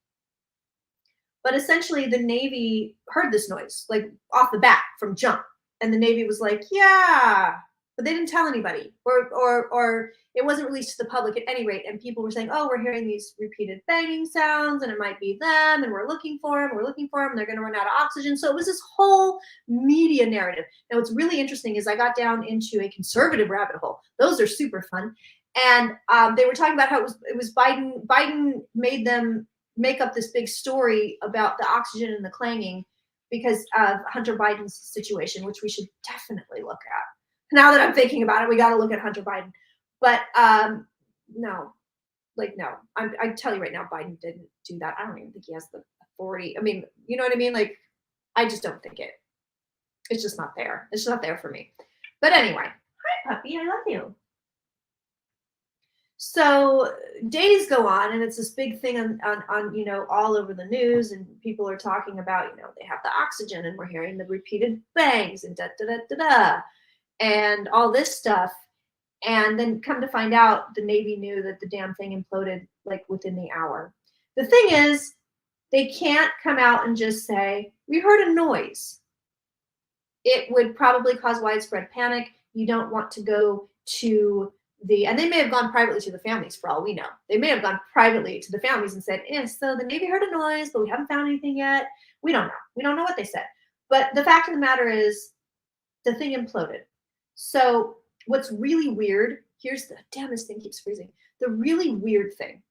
But essentially, the Navy heard this noise, like off the bat from jump. And the Navy was like, yeah, but they didn't tell anybody, or it wasn't released to the public at any rate. And people were saying, oh, we're hearing these repeated banging sounds, and it might be them, and we're looking for them, they're going to run out of oxygen. So it was this whole media narrative. Now, what's really interesting is I got down into a conservative rabbit hole. Those are super fun. And they were talking about how it was Biden. Biden made them make up this big story about the oxygen and the clanging because of Hunter Biden's situation, which we should definitely look at. Now that I'm thinking about it, we got to look at Hunter Biden. But no. I tell you right now, Biden didn't do that. I don't even think he has the authority. I mean, you know what I mean? Like, I just don't think it's just not there. It's just not there for me. But anyway, hi, puppy. I love you. So days go on, and it's this big thing on all over the news, and people are talking about, they have the oxygen, and we're hearing the repeated bangs and da da da da da, and all this stuff. And then come to find out, the Navy knew that the damn thing imploded like within the hour. The thing is, they can't come out and just say, we heard a noise. It would probably cause widespread panic. You don't want to go to and they may have gone privately to the families for all we know. They may have gone privately to the families and said, so the Navy heard a noise, but we haven't found anything yet. We don't know. We don't know what they said. But the fact of the matter is, the thing imploded. So what's really weird, this thing keeps freezing. The really weird thing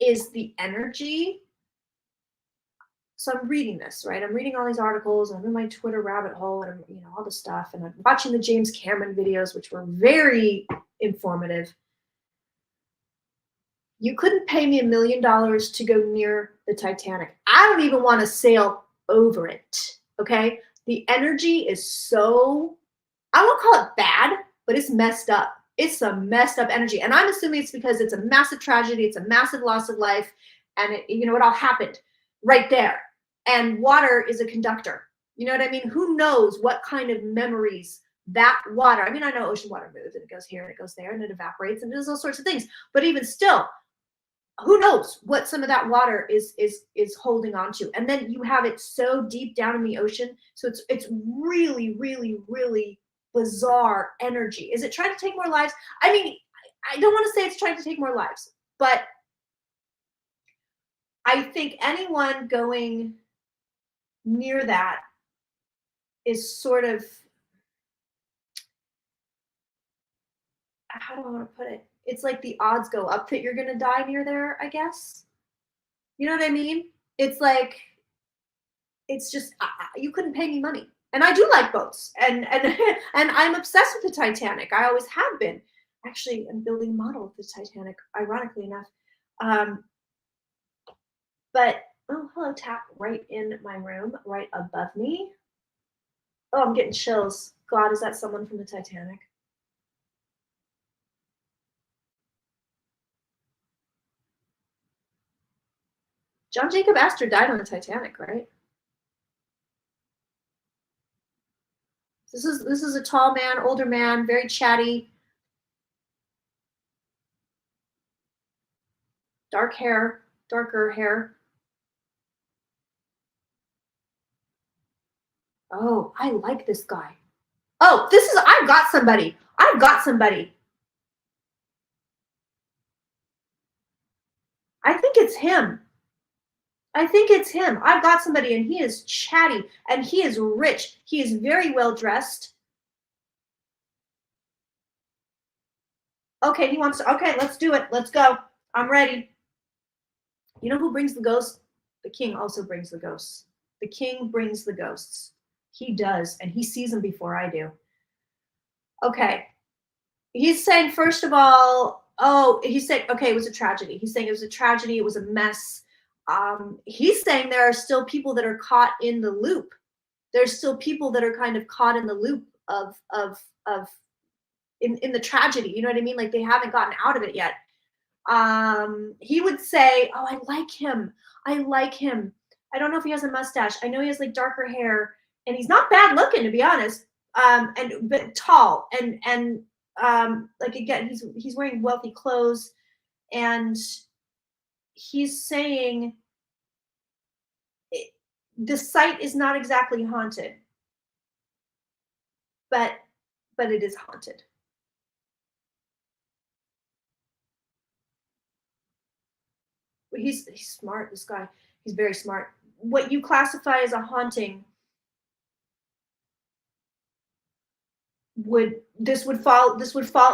is the energy. So I'm reading this, right? I'm reading all these articles, and I'm in my Twitter rabbit hole, and I'm, all this stuff, and I'm watching the James Cameron videos, which were very informative. You couldn't pay me $1 million to go near the Titanic. I don't even want to sail over it, okay? The energy is so, I won't call it bad, but it's messed up. It's a messed up energy. And I'm assuming it's because it's a massive tragedy. It's a massive loss of life. And it all happened right there. And water is a conductor. You know what I mean? Who knows what kind of memories that water, I mean, I know ocean water moves, and it goes here and it goes there and it evaporates and does all sorts of things. But even still, who knows what some of that water is holding on to. And then you have it so deep down in the ocean. So it's really, really, really bizarre energy. Is it trying to take more lives? I mean, I don't want to say it's trying to take more lives, but I think anyone going near that is sort of, how do I want to put it? It's like the odds go up that you're going to die near there, I guess. You know what I mean? It's like, it's just, you couldn't pay me money. And I do like boats, and I'm obsessed with the Titanic. I always have been. Actually, I'm building a model of the Titanic, ironically enough. But, oh, hello, tap right in my room, right above me. Oh, I'm getting chills. God, is that someone from the Titanic? John Jacob Astor died on the Titanic, right? This is a tall man, older man, very chatty. Darker hair. Oh, I like this guy. Oh, I've got somebody. I've got somebody. I think it's him. I think it's him. I've got somebody, and he is chatty, and he is rich. He is very well dressed. Okay, he wants to. Okay, let's do it. Let's go. I'm ready. You know who brings the ghosts? The king also brings the ghosts. The king brings the ghosts. He does, and he sees them before I do. Okay. He's saying, first of all, oh, he's saying, okay, it was a tragedy. He's saying it was a tragedy. It was a mess. He's saying there are still people that are caught in the loop. There's still people that are kind of caught in the loop of in the tragedy. You know what I mean? Like they haven't gotten out of it yet. He would say, oh, I like him. I like him. I don't know if he has a mustache. I know he has like darker hair, and he's not bad looking, to be honest. And but tall, and like again, he's wearing wealthy clothes, and he's saying the site is not exactly haunted, but it is haunted. He's smart. This guy, he's very smart. What you classify as a haunting would this would fall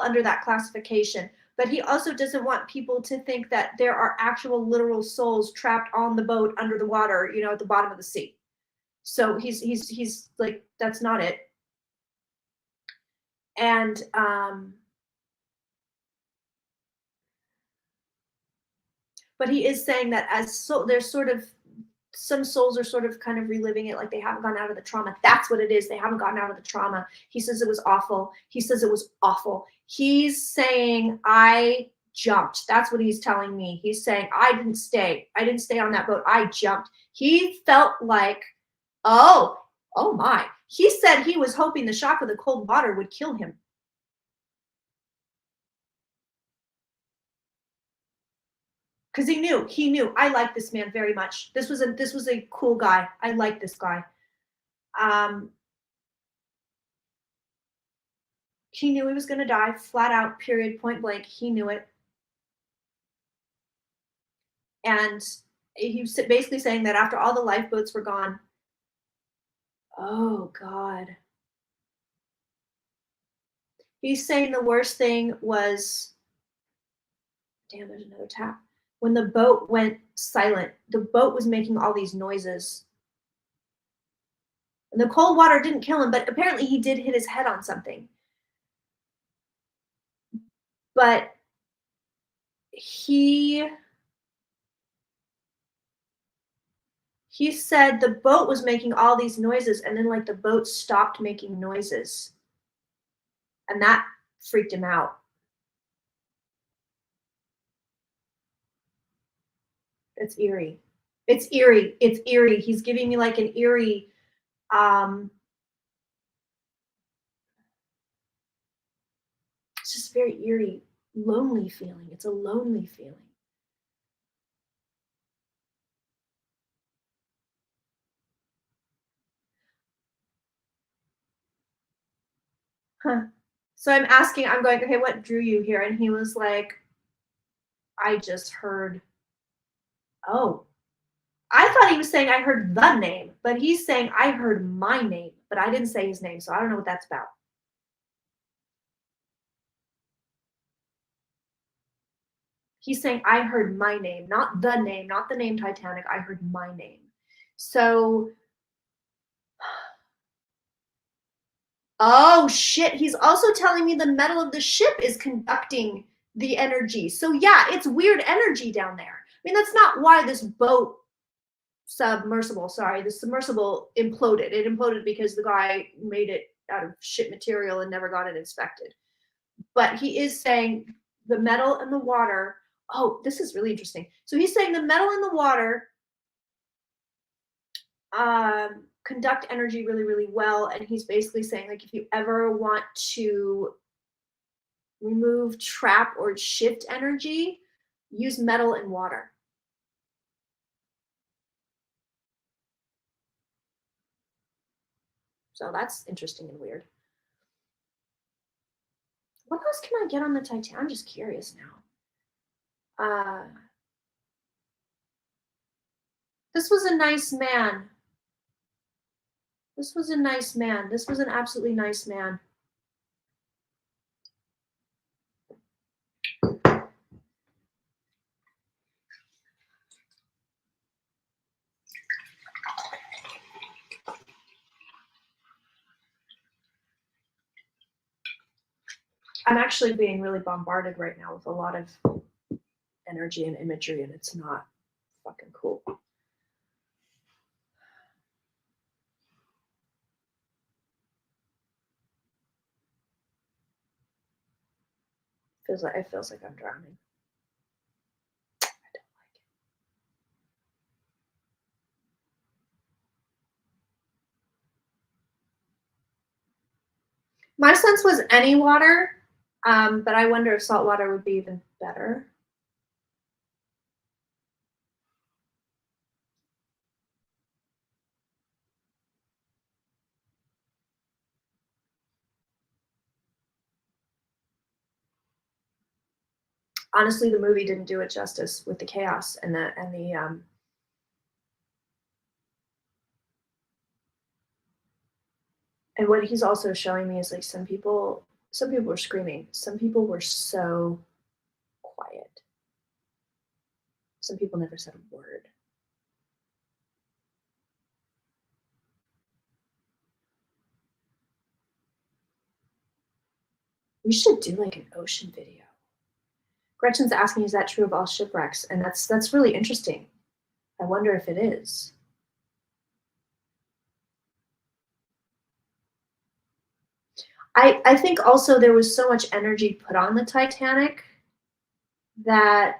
under that classification. But he also doesn't want people to think that there are actual literal souls trapped on the boat under the water, you know, at the bottom of the sea. So he's like, that's not it. And but he is saying that as so there's sort of some souls are sort of kind of reliving it, like they haven't gotten out of the trauma. That's what it is. They haven't gotten out of the trauma. He says it was awful. He says it was awful. He's saying I jumped. That's what he's telling me. He's saying I didn't stay. I didn't stay on that boat. I jumped. He felt like, oh my. He said he was hoping the shock of the cold water would kill him. Because he knew I like this man very much. This was a cool guy. I like this guy. um he knew he was going to die, flat out, period, point blank. He knew it. And he was basically saying that after all the lifeboats were gone, oh god, he's saying the worst thing was, damn, there's another tap. When the boat went silent, the boat was making all these noises, and the cold water didn't kill him, but apparently he did hit his head on something. But he said the boat was making all these noises, and then like the boat stopped making noises, and that freaked him out. It's eerie. It's eerie. It's eerie. He's giving me like an eerie, it's just very eerie, lonely feeling. It's a lonely feeling. Huh. So I'm asking, I'm going, okay, what drew you here? And he was like, I just heard, oh, I thought he was saying I heard the name, but he's saying I heard my name, but I didn't say his name, so I don't know what that's about. He's saying I heard my name, not the name, not the name Titanic. I heard my name. So, oh shit, he's also telling me the metal of the ship is conducting the energy. So yeah, it's weird energy down there. I mean, that's not why this boat the submersible imploded. It imploded because the guy made it out of shit material and never got it inspected. But he is saying the metal and the water, oh, this is really interesting. So he's saying the metal and the water conduct energy really, really well. And he's basically saying, like, if you ever want to remove, trap, or shift energy, use metal and water. So that's interesting and weird. What else can I get on the Titanic? I'm just curious now. This was a nice man. This was a nice man. This was an absolutely nice man. I'm actually being really bombarded right now with a lot of energy and imagery, and it's not fucking cool. It feels like I'm drowning. I don't like it. My sense was any water, but I wonder if salt water would be even better. Honestly, the movie didn't do it justice with the chaos and the and what he's also showing me is like some people were screaming, some people were so quiet, some people never said a word. We should do like an ocean video. Gretchen's asking, is that true of all shipwrecks? And that's really interesting. I wonder if it is. I think also there was so much energy put on the Titanic that,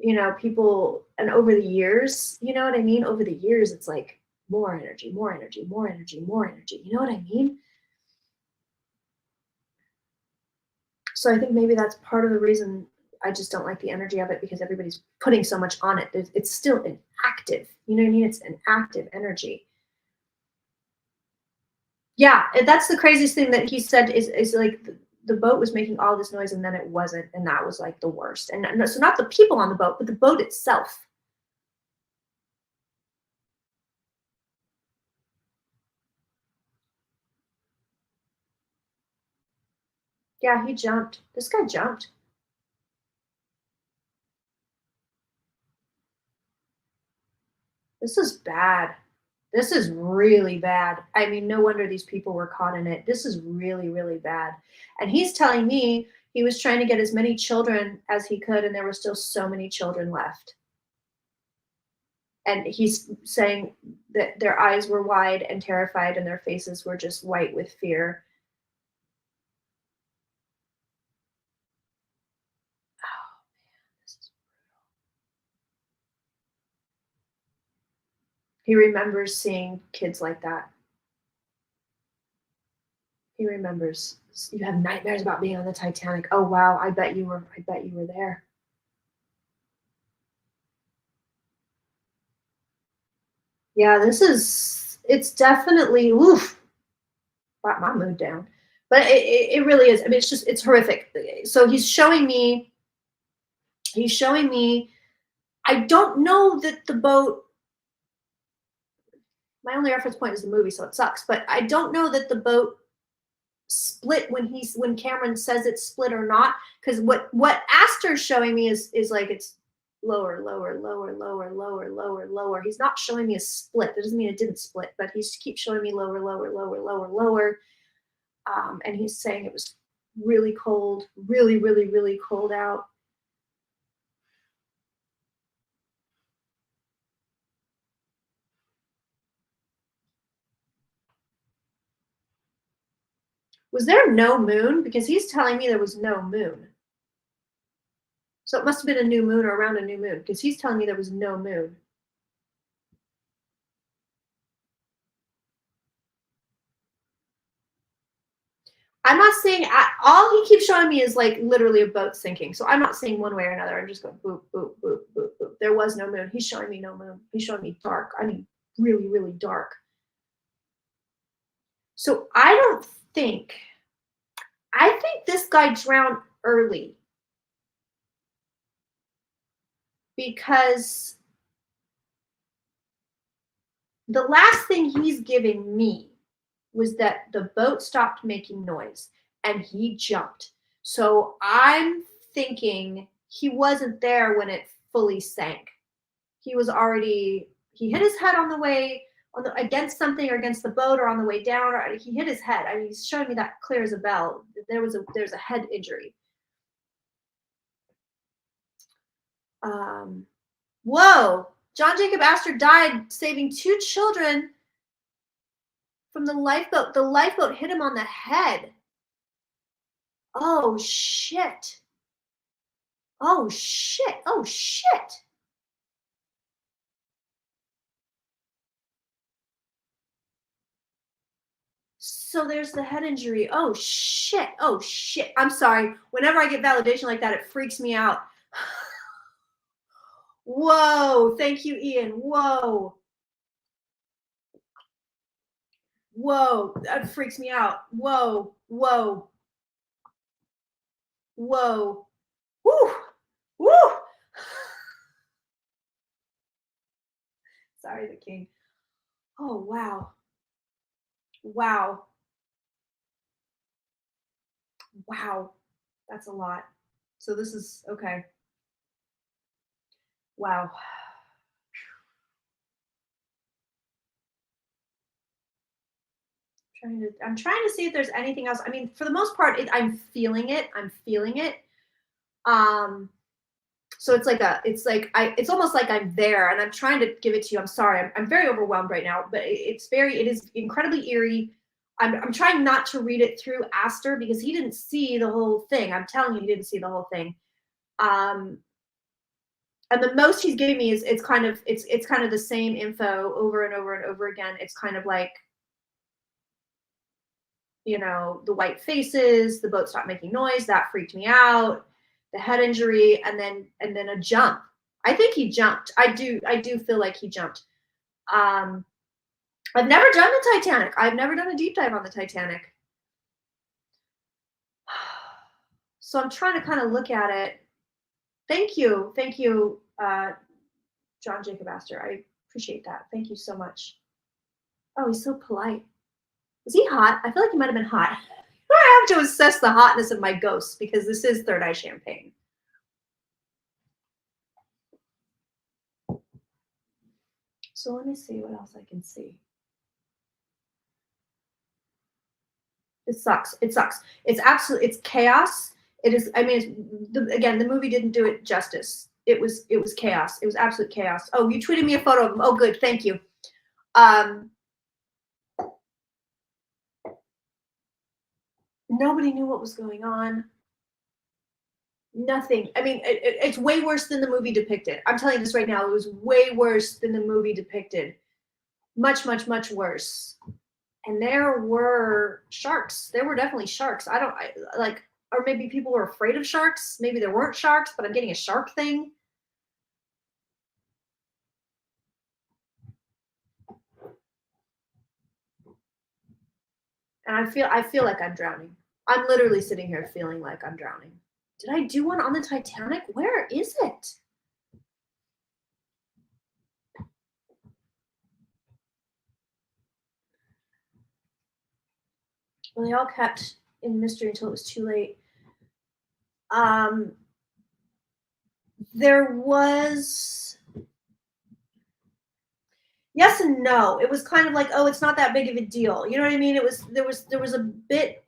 you know, people, and over the years, you know what I mean? Over the years, it's like more energy, more energy, more energy, more energy. You know what I mean? So I think maybe that's part of the reason I just don't like the energy of it, because everybody's putting so much on it. It's still an active, you know what I mean? It's an active energy. Yeah, that's the craziest thing that he said is like the boat was making all this noise and then it wasn't, and that was like the worst. And so not the people on the boat, but the boat itself. Yeah, he jumped. This guy jumped. This is bad. This is really bad. I mean, no wonder these people were caught in it. This is really, really bad. And he's telling me he was trying to get as many children as he could, and there were still so many children left. And he's saying that their eyes were wide and terrified, and their faces were just white with fear. Oh, man, this is brutal. He remembers seeing kids like that. He remembers, you have nightmares about being on the Titanic. Oh wow, I bet you were there. Yeah, it's definitely, oof, brought my mood down. But it really is. I mean, it's horrific. So he's showing me, I don't know that the boat, my only reference point is the movie, so it sucks, but I don't know that the boat split when Cameron says it's split or not, because what Astor's showing me is like it's lower, lower, lower, lower, lower, lower, lower. He's not showing me a split. That doesn't mean it didn't split, but he keeps showing me lower, lower, lower, lower, lower. And he's saying it was really cold, really, really, really cold out. Was there no moon? Because he's telling me there was no moon. So it must have been a new moon or around a new moon, because he's telling me there was no moon. I'm not saying all he keeps showing me is like literally a boat sinking. So I'm not saying one way or another. I'm just going boop, boop, boop, boop, boop. There was no moon. He's showing me no moon. He's showing me dark. I mean, really, really dark. So I don't think I think this guy drowned early because the last thing he's giving me was that the boat stopped making noise and he jumped. So I'm thinking he wasn't there when it fully sank. He was already, he hit his head on the way against something or against the boat or on the way down, or he hit his head. I mean, he's showing me that clear as a bell. There's a head injury. Whoa, John Jacob Astor died saving 2 children from the lifeboat. The lifeboat hit him on the head. Oh shit. Oh shit. Oh shit. So there's the head injury. Oh shit. Oh shit. I'm sorry. Whenever I get validation like that, it freaks me out. Whoa. Thank you, Ian. Whoa. Whoa. That freaks me out. Whoa. Whoa. Whoa. Woo. Woo. Sorry, the king. Oh, wow. Wow. Wow. That's a lot. So this is okay. Wow. I'm trying to see if there's anything else. I mean, for the most part, I'm feeling it. I'm feeling it. Um, so it's almost like I'm there and I'm trying to give it to you. I'm sorry. I'm very overwhelmed right now, but it is incredibly eerie. I'm trying not to read it through Astor because he didn't see the whole thing. I'm telling you, he didn't see the whole thing. And the most he's giving me is it's kind of the same info over and over and over again. It's kind of like, you know, the white faces, the boat stopped making noise, that freaked me out, the head injury, and then a jump. I think he jumped. I do feel like he jumped. I've never done the Titanic. I've never done a deep dive on the Titanic. So I'm trying to kind of look at it. Thank you, John Jacob Astor. I appreciate that. Thank you so much. Oh, he's so polite. Was he hot? I feel like he might have been hot. I have to assess the hotness of my ghosts because this is Third Eye Champagne. So let me see what else I can see. It sucks. It sucks. It's chaos. It is. I mean, again, the movie didn't do it justice. It was chaos. It was absolute chaos. Oh, you tweeted me a photo of him. Oh, good. Thank you. Nobody knew what was going on. Nothing. I mean, it's way worse than the movie depicted. I'm telling you this right now. It was way worse than the movie depicted. Much, much, much worse. And there were sharks. There were definitely sharks. Or maybe people were afraid of sharks. Maybe there weren't sharks, but I'm getting a shark thing. And I feel like I'm drowning. I'm literally sitting here feeling like I'm drowning. Did I do one on the Titanic? Where is it? Well, they all kept in mystery until it was too late. There was yes and no. It was kind of like, oh, it's not that big of a deal. You know what I mean? There was a bit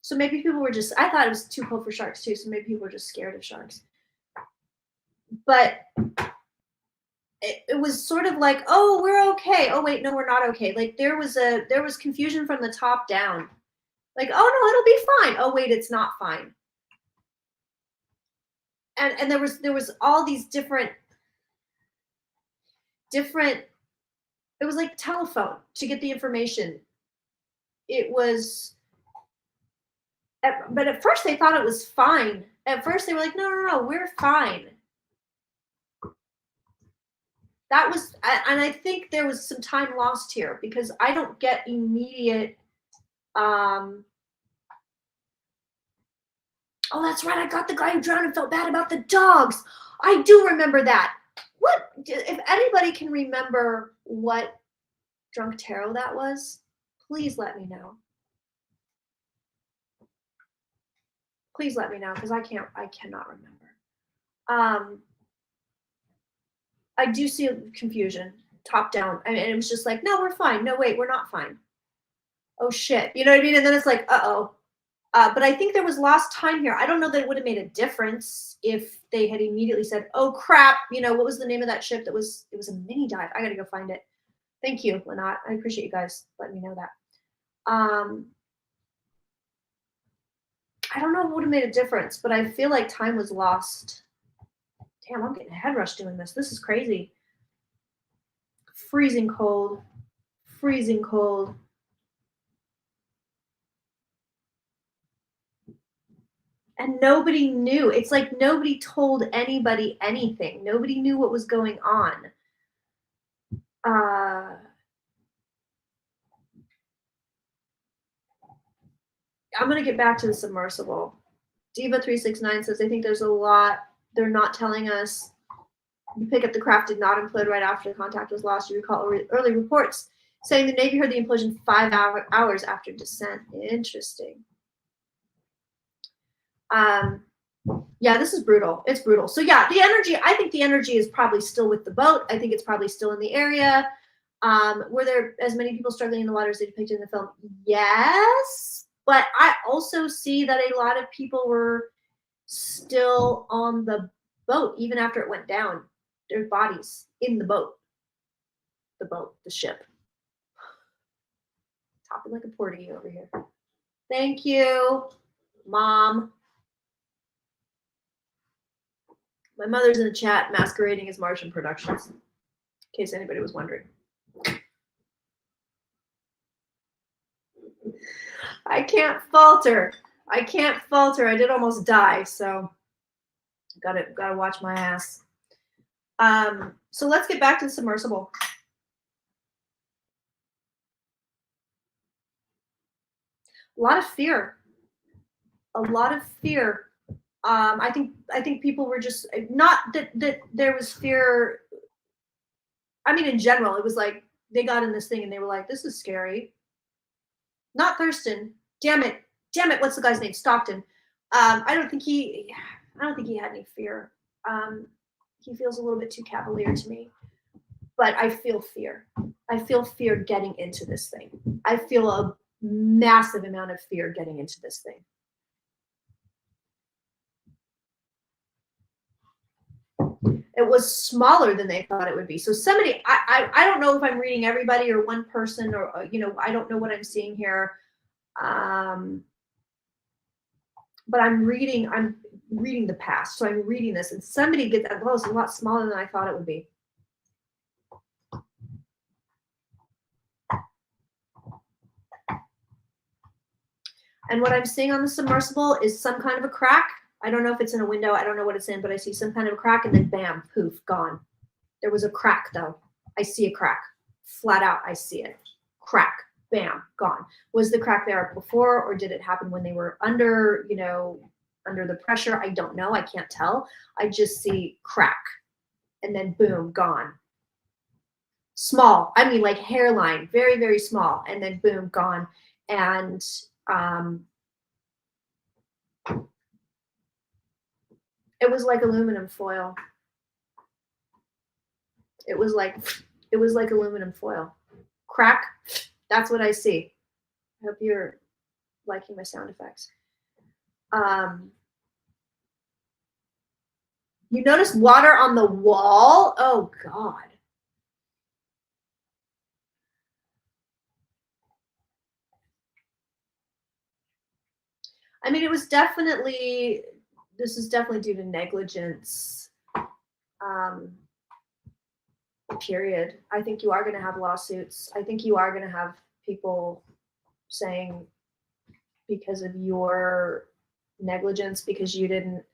so maybe people were just I thought it was too cold for sharks too, so maybe people were just scared of sharks. But it was sort of like, oh, we're okay. Oh wait, no, we're not okay. Like there was confusion from the top down. Like, oh no, it'll be fine. Oh wait, it's not fine. And there was all these different it was like telephone to get the information. It was but at first they thought it was fine. At first they were like, no, we're fine. That was, and I think there was some time lost here because I don't get immediate Oh, that's right. I got the guy who drowned and felt bad about the dogs. I do remember that. What, if anybody can remember what drunk tarot that was, please let me know. Please let me know, because I cannot remember. I do see confusion, top down. And it was just like, no, we're fine. No, wait, we're not fine. Oh shit. You know what I mean? And then it's like, uh-oh. But I think there was lost time here. I don't know that it would have made a difference if they had immediately said, oh crap, you know, what was the name of that ship it was a mini dive. I gotta go find it. Thank you, Lynette. I appreciate you guys letting me know that. I don't know if it would have made a difference, but I feel like time was lost. Damn, I'm getting a head rush doing this. This is crazy. Freezing cold. Freezing cold. And nobody knew. It's like nobody told anybody anything. Nobody knew what was going on. I'm going to get back to the submersible. Diva369 says, I think there's a lot they're not telling us. The Pick Up the Craft did not implode right after the contact was lost. You recall early reports saying the Navy heard the implosion 5 hours after descent. Interesting. Yeah, this is brutal. It's brutal. So yeah, the energy, I think the energy is probably still with the boat. I think it's probably still in the area. Were there as many people struggling in the water as they depicted in the film? Yes. But I also see that a lot of people were still on the boat even after it went down. There's bodies in the boat. The ship. Topping like a Portuguese over here. Thank you, Mom. My mother's in the chat masquerading as Martian Productions, in case anybody was wondering. I can't falter. I can't falter. I did almost die, so gotta watch my ass. So let's get back to the submersible. A lot of fear. A lot of fear. I think people were just not that there was fear. I mean, in general, it was like they got in this thing and they were like, "This is scary." Not Thurston. Damn it! What's the guy's name? Stockton. I don't think he had any fear. He feels a little bit too cavalier to me. But I feel fear. I feel fear getting into this thing. I feel a massive amount of fear getting into this thing. It was smaller than they thought it would be. So somebody, I don't know if I'm reading everybody or one person or, you know, I don't know what I'm seeing here. But I'm reading the past. So I'm reading this and somebody gets that, well, it's a lot smaller than I thought it would be. And what I'm seeing on the submersible is some kind of a crack. I don't know if it's in a window. I don't know what it's in, but I see some kind of a crack and then bam, poof, gone. There was a crack though. I see a crack. Flat out, I see it. Crack, bam, gone. Was the crack there before or did it happen when they were under, you know, under the pressure? I don't know. I can't tell. I just see crack and then boom, gone. Small. I mean like hairline, very, very small. And then boom, gone. And it was like aluminum foil. It was like aluminum foil. Crack, that's what I see. I hope you're liking my sound effects. You notice water on the wall? Oh God. I mean, it was definitely, this is definitely due to negligence, period. I think you are going to have lawsuits. I think you are going to have people saying because of your negligence, because you didn't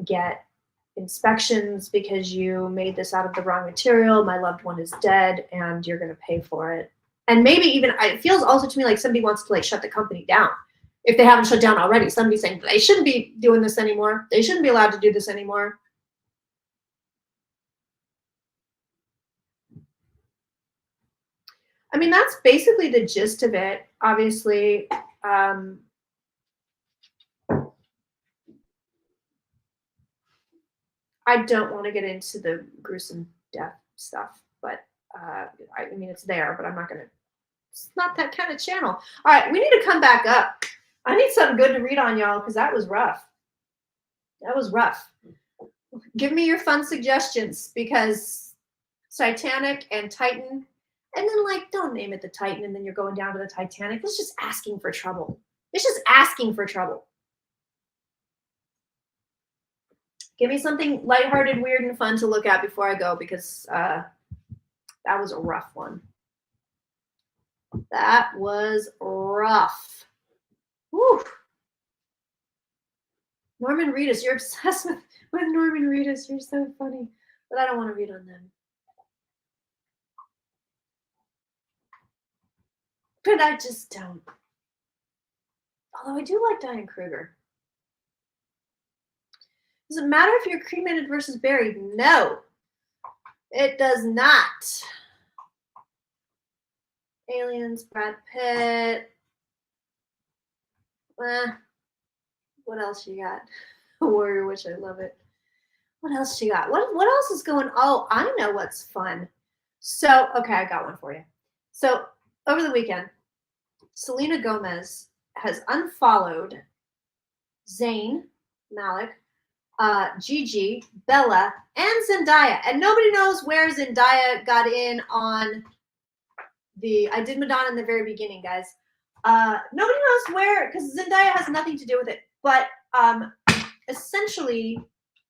get inspections, because you made this out of the wrong material, my loved one is dead and you're going to pay for it. And maybe even, it feels also to me like somebody wants to like shut the company down. If they haven't shut down already, somebody's saying they shouldn't be doing this anymore. They shouldn't be allowed to do this anymore. I mean, that's basically the gist of it. Obviously, I don't want to get into the gruesome death stuff, but I mean, it's there, but I'm not going to. It's not that kind of channel. All right, we need to come back up. I need something good to read on, y'all, because that was rough. That was rough. Give me your fun suggestions, because Titanic and Titan, and then, like, don't name it the Titan and then you're going down to the Titanic. It's just asking for trouble. It's just asking for trouble. Give me something lighthearted, weird, and fun to look at before I go, because that was a rough one. That was rough. Whew. Norman Reedus, you're obsessed with Norman Reedus. You're so funny. But I don't want to read on them. But I just don't. Although I do like Diane Kruger. Does it matter if you're cremated versus buried? No, it does not. Aliens, Brad Pitt. What else you got? Warrior Witch, I love it. What else you got? What else is going? Oh, I know what's fun. So, okay, I got one for you. So, over the weekend, Selena Gomez has unfollowed Zayn Malik, Gigi, Bella, and Zendaya. And nobody knows where Zendaya got in on the, I did Madonna in the very beginning, guys. Nobody knows where, because Zendaya has nothing to do with it. But essentially,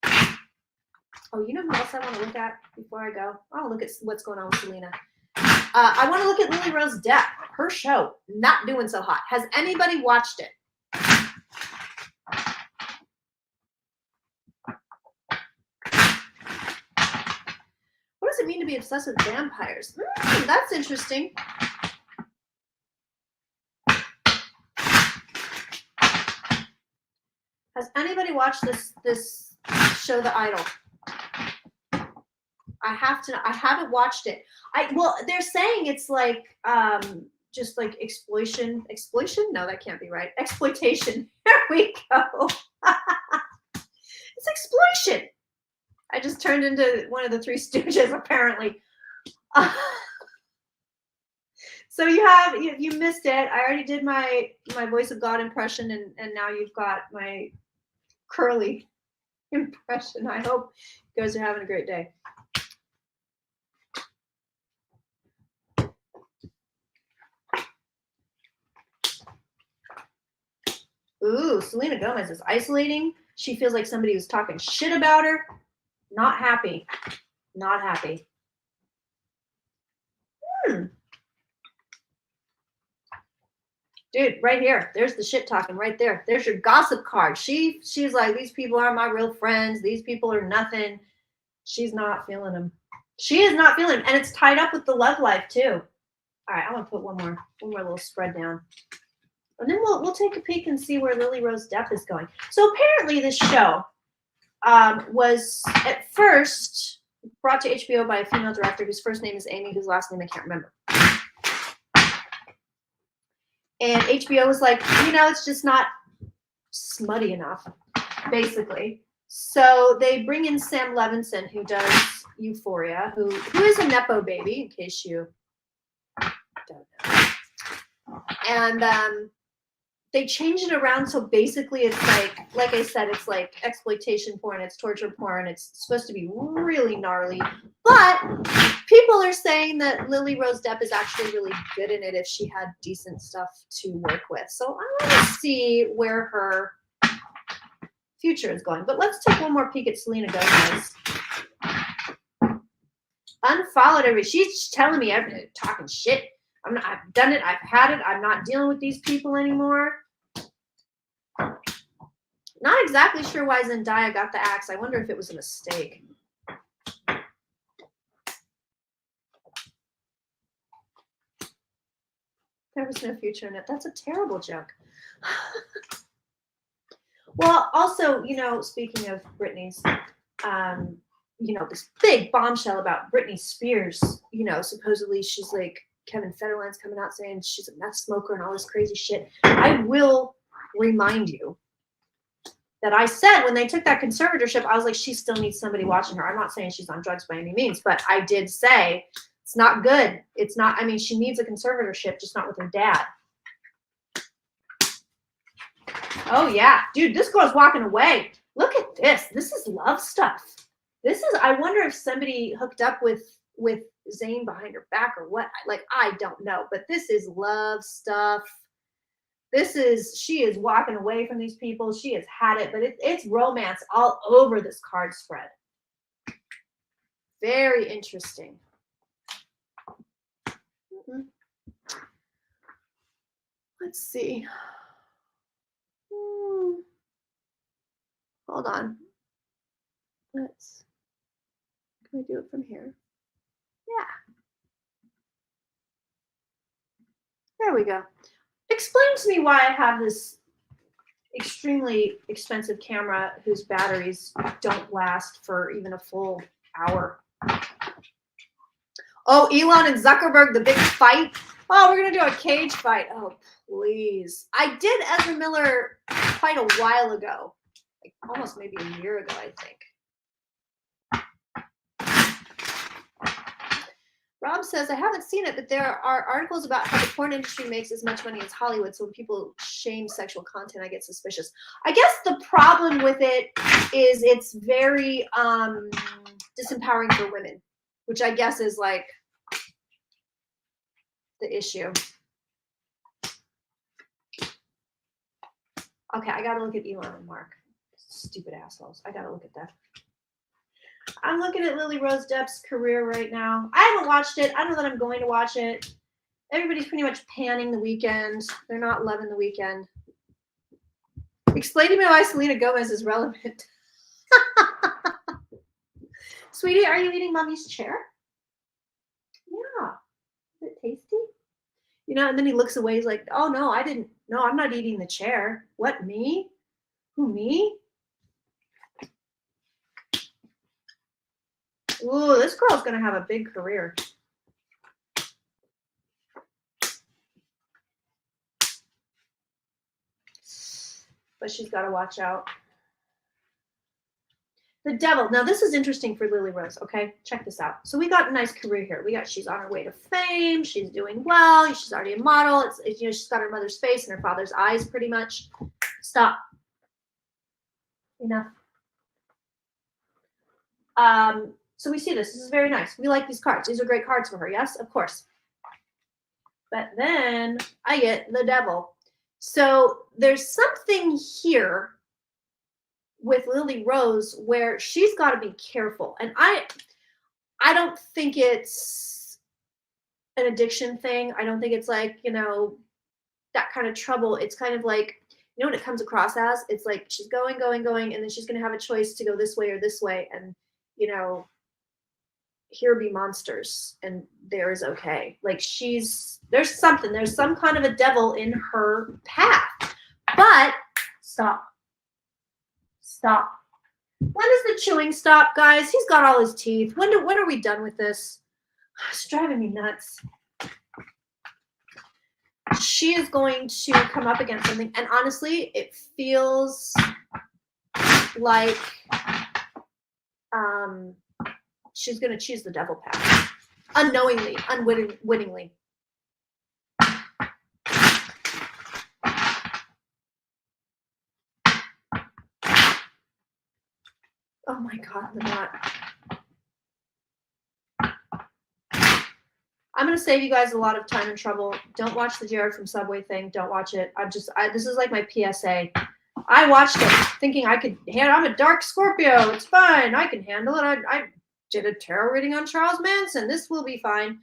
oh, you know who else I want to look at before I go? I want to look at what's going on with Selena. I want to look at Lily Rose Depp. Her show, not doing so hot. Has anybody watched it? What does it mean to be obsessed with vampires? That's interesting. Has anybody watched this show, The Idol? I haven't watched it. Well, they're saying it's like just like exploitation. No, that can't be right. Exploitation. There we go. It's exploitation. I just turned into one of the Three Stooges, apparently. So you missed it. I already did my voice of God impression, and now you've got my curly impression. I hope you guys are having a great day. Ooh, Selena Gomez is isolating. She feels like somebody was talking shit about her. Not happy. Not happy. Dude, right here. There's the shit talking right there. There's your gossip card. She's like, these people aren't my real friends. These people are nothing. She's not feeling them. She is not feeling them. And it's tied up with the love life too. All right, I'm gonna put one more little spread down. And then we'll take a peek and see where Lily Rose Depp is going. So apparently this show was at first brought to HBO by a female director whose first name is Amy, whose last name I can't remember. And HBO was like, it's just not smutty enough, basically. So they bring in Sam Levinson, who does Euphoria, who is a Nepo baby, in case you don't know. And they changed it around, so basically it's like I said, it's like exploitation porn, it's torture porn, it's supposed to be really gnarly, but people are saying that Lily Rose Depp is actually really good in it if she had decent stuff to work with. So I want to see where her future is going. But let's take one more peek at Selena Gomez. Unfollowed everybody. She's telling me I'm talking shit. I've done it. I've had it. I'm not dealing with these people anymore. Not exactly sure why Zendaya got the axe. I wonder if it was a mistake. There was no future in it. That's a terrible joke. Well, also, you know, speaking of Britney's, you know, this big bombshell about Britney Spears, you know, supposedly she's like, Kevin Federline's coming out saying she's a meth smoker and all this crazy shit. I will remind you that I said when they took that conservatorship, I was like, she still needs somebody watching her. I'm not saying she's on drugs by any means, but I did say it's not good. It's not, I mean, she needs a conservatorship, just not with her dad. Oh yeah, dude, this girl's walking away. Look at this. This is love stuff. This is, I wonder if somebody hooked up with Zayn behind her back or what. Like, I don't know, but this is love stuff. This is, she is walking away from these people. She has had it, but it's romance all over this card spread. Very interesting. Let's see. Hold on. Can we do it from here? Yeah. There we go. Explain to me why I have this extremely expensive camera whose batteries don't last for even a full hour. Oh, Elon and Zuckerberg, the big fight. Oh, we're going to do a cage fight. Oh, please. I did Ezra Miller quite a while ago. Like almost maybe a year ago, I think. Rob says, I haven't seen it, but there are articles about how the porn industry makes as much money as Hollywood. So when people shame sexual content, I get suspicious. I guess the problem with it is it's very disempowering for women, which I guess is like the issue. Okay, I got to look at Elon and Mark. Stupid assholes. I got to look at that. I'm looking at Lily Rose Depp's career right now. I haven't watched it. I don't know that I'm going to watch it. Everybody's pretty much panning The Weeknd. They're not loving The Weeknd. Explain to me why Selena Gomez is relevant. Sweetie, are you eating mommy's chair? Yeah. Is it tasty? You know, and then he looks away. He's like, oh, no, I didn't. No, I'm not eating the chair. What, me? Who, me? Ooh, this girl's going to have a big career. But she's got to watch out. The devil. Now, this is interesting for Lily Rose, okay? Check this out. So we got a nice career here. She's on her way to fame. She's doing well. She's already a model. It's you know, she's got her mother's face and her father's eyes pretty much. Stop. Enough. So we see this. This is very nice. We like these cards. These are great cards for her. Yes, of course. But then I get the devil. So there's something here with Lily Rose where she's got to be careful. And I don't think it's an addiction thing. I don't think it's like, you know, that kind of trouble. It's kind of like, you know what it comes across as? It's like she's going, and then she's going to have a choice to go this way or this way. And, you know, here be monsters and there is okay. Like there's some kind of a devil in her path. But stop. When does the chewing stop, guys? He's got all his teeth. When are we done with this? It's driving me nuts. She is going to come up against something, and honestly, it feels like she's going to choose the devil path. Unknowingly, unwittingly. Oh my God, the knot. I'm going to save you guys a lot of time and trouble. Don't watch the Jared from Subway thing. Don't watch it. This is like my PSA. I watched it thinking I could handle, I'm a dark Scorpio. It's fine. I can handle it. I did a tarot reading on Charles Manson. This will be fine.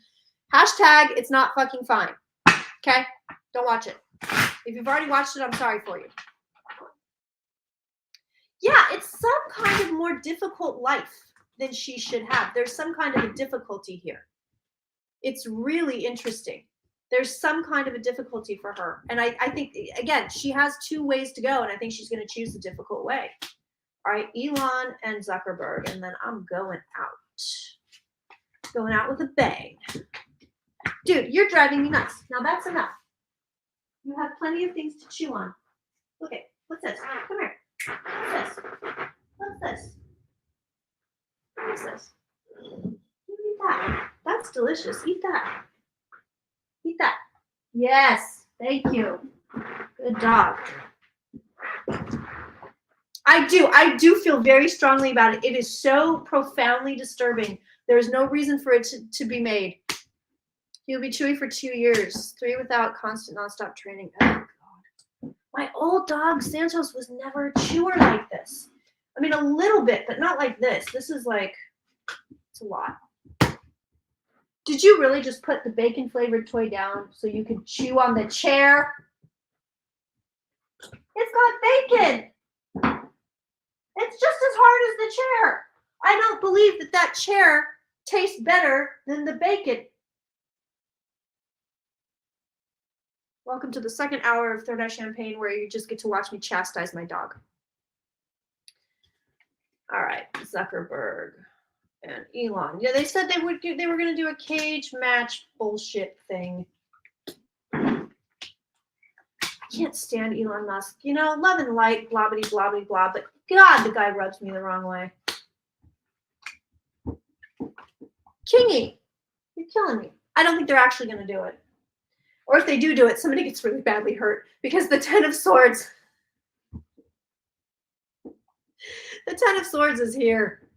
Hashtag, it's not fucking fine. Okay? Don't watch it. If you've already watched it, I'm sorry for you. Yeah, it's some kind of more difficult life than she should have. There's some kind of a difficulty here. It's really interesting. There's some kind of a difficulty for her. And I think, again, she has two ways to go, and I think she's going to choose the difficult way. All right, Elon and Zuckerberg, and then I'm going out. Going out with a bang. Dude, you're driving me nuts. Now that's enough. You have plenty of things to chew on. Look at, what's this? Come here. What's this? What's this? What's this? You eat that. That's delicious. Eat that. Eat that. Yes. Thank you. Good dog. I do feel very strongly about it. It is so profoundly disturbing. There is no reason for it to be made. He'll be chewy for 2 years, 3 without constant nonstop training. Oh, God. My old dog, Santos, was never a chewer like this. I mean, a little bit, but not like this. This is like, it's a lot. Did you really just put the bacon-flavored toy down so you could chew on the chair? It's got bacon. It's just as hard as the chair. I don't believe that chair tastes better than the bacon. Welcome to the second hour of Third Eye Champagne, where you just get to watch me chastise my dog. All right, Zuckerberg and Elon. Yeah, they said they were going to do a cage match bullshit thing. I can't stand Elon Musk. You know, love and light, blah, blah, blah, blah, blah. But God, the guy rubs me the wrong way. Kingy, you're killing me. I don't think they're actually going to do it. Or if they do it, somebody gets really badly hurt, because the Ten of Swords, the Ten of Swords is here.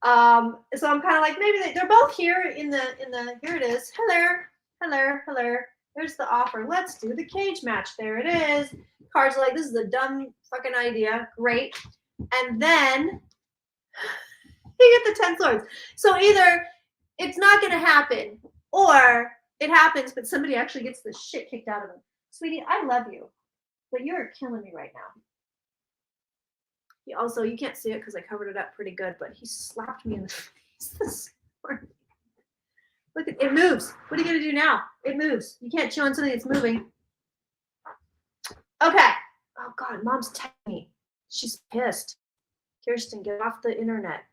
So I'm kind of like, maybe they're both here in the, here it is. Hello. There's the offer. Let's do the cage match. There it is. Cards are like, this is a dumb fucking idea. Great. And then you get the 10 swords. So either it's not going to happen, or it happens, but somebody actually gets the shit kicked out of them. Sweetie, I love you, but you're killing me right now. He also, you can't see it because I covered it up pretty good, but he slapped me in the face this morning. Look, it moves. What are you going to do now? It moves. You can't chew on something that's moving. Okay. Oh, God, Mom's texting me. She's pissed. Kirsten, get off the internet.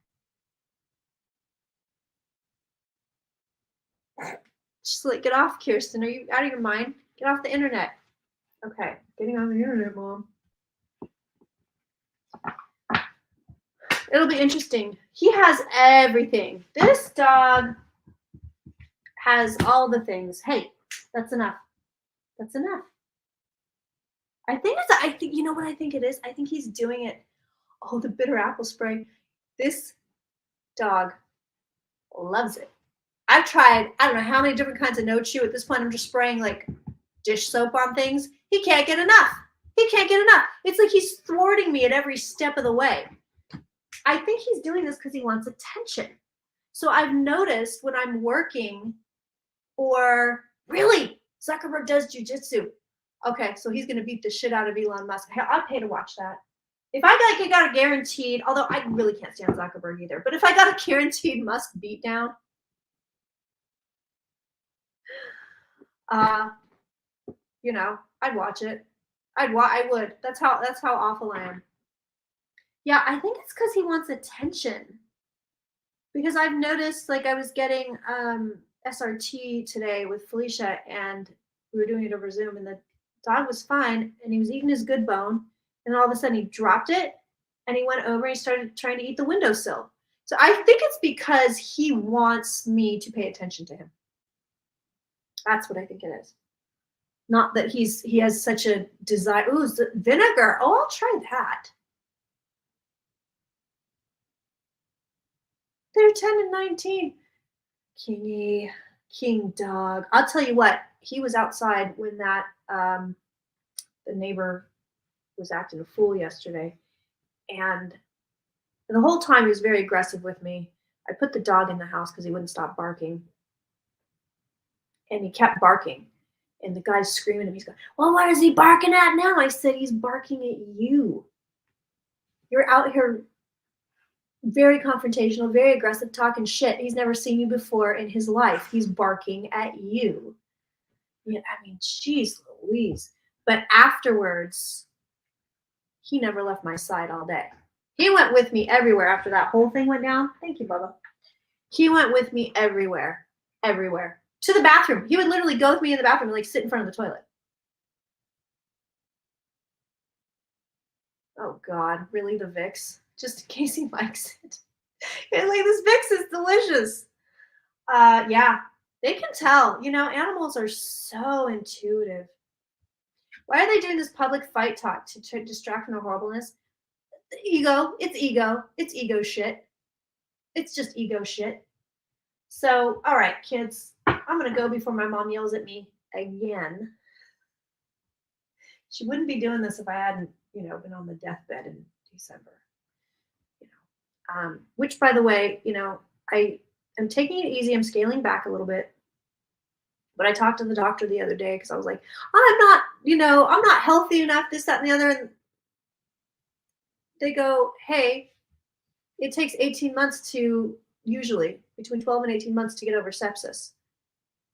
She's like, get off, Kirsten. Are you out of your mind? Get off the internet. Okay, getting on the internet, Mom. It'll be interesting. He has everything. This dog has all the things. Hey, that's enough. That's enough. I think you know what I think it is? I think he's doing it. Oh, the bitter apple spray. This dog loves it. I've tried, I don't know how many different kinds of no chew. At this point, I'm just spraying like dish soap on things. He can't get enough. He can't get enough. It's like he's thwarting me at every step of the way. I think he's doing this because he wants attention. So I've noticed when I'm working, or really, Zuckerberg does jujitsu. Okay, so he's going to beat the shit out of Elon Musk. I'd pay to watch that. If I got a guaranteed, although I really can't stand Zuckerberg either, but if I got a guaranteed Musk beatdown, you know, I'd watch it. I would. That's how awful I am. Yeah, I think it's because he wants attention. Because I've noticed, like, I was getting SRT today with Felicia, and we were doing it over Zoom, and the dog was fine, and he was eating his good bone, and all of a sudden he dropped it, and he went over and he started trying to eat the windowsill. So I think it's because he wants me to pay attention to him. That's what I think it is. Not that he has such a desire. Ooh, vinegar. Oh, I'll try that. They're 10 and 19. Kingy, king dog. I'll tell you what, he was outside when that the neighbor was acting a fool yesterday. And the whole time he was very aggressive with me. I put the dog in the house because he wouldn't stop barking. And he kept barking. And the guy's screaming at him. He's going, well, what is he barking at now? I said, he's barking at you. You're out here very confrontational, very aggressive, talking shit. He's never seen you before in his life. He's barking at you. Yeah, I mean, geez Louise. But afterwards, he never left my side all day. He went with me everywhere after that whole thing went down. Thank you, Bubba. He went with me everywhere, everywhere. To the bathroom. He would literally go with me in the bathroom and like sit in front of the toilet. Oh God, really the Vicks? Just in case he likes it. And like this Vicks is delicious. Yeah, they can tell. You know, animals are so intuitive. Why are they doing this public fight talk to distract from the horribleness? Ego. It's ego. It's ego shit. It's just ego shit. So, all right, kids, I'm gonna go before my mom yells at me again. She wouldn't be doing this if I hadn't, you know, been on the deathbed in December. You know, which, by the way, you know, I am taking it easy. I'm scaling back a little bit. But I talked to the doctor the other day because I was like, I'm not, you know, I'm not healthy enough, this, that, and the other. And they go, hey, it takes 18 months to usually between 12 and 18 months to get over sepsis.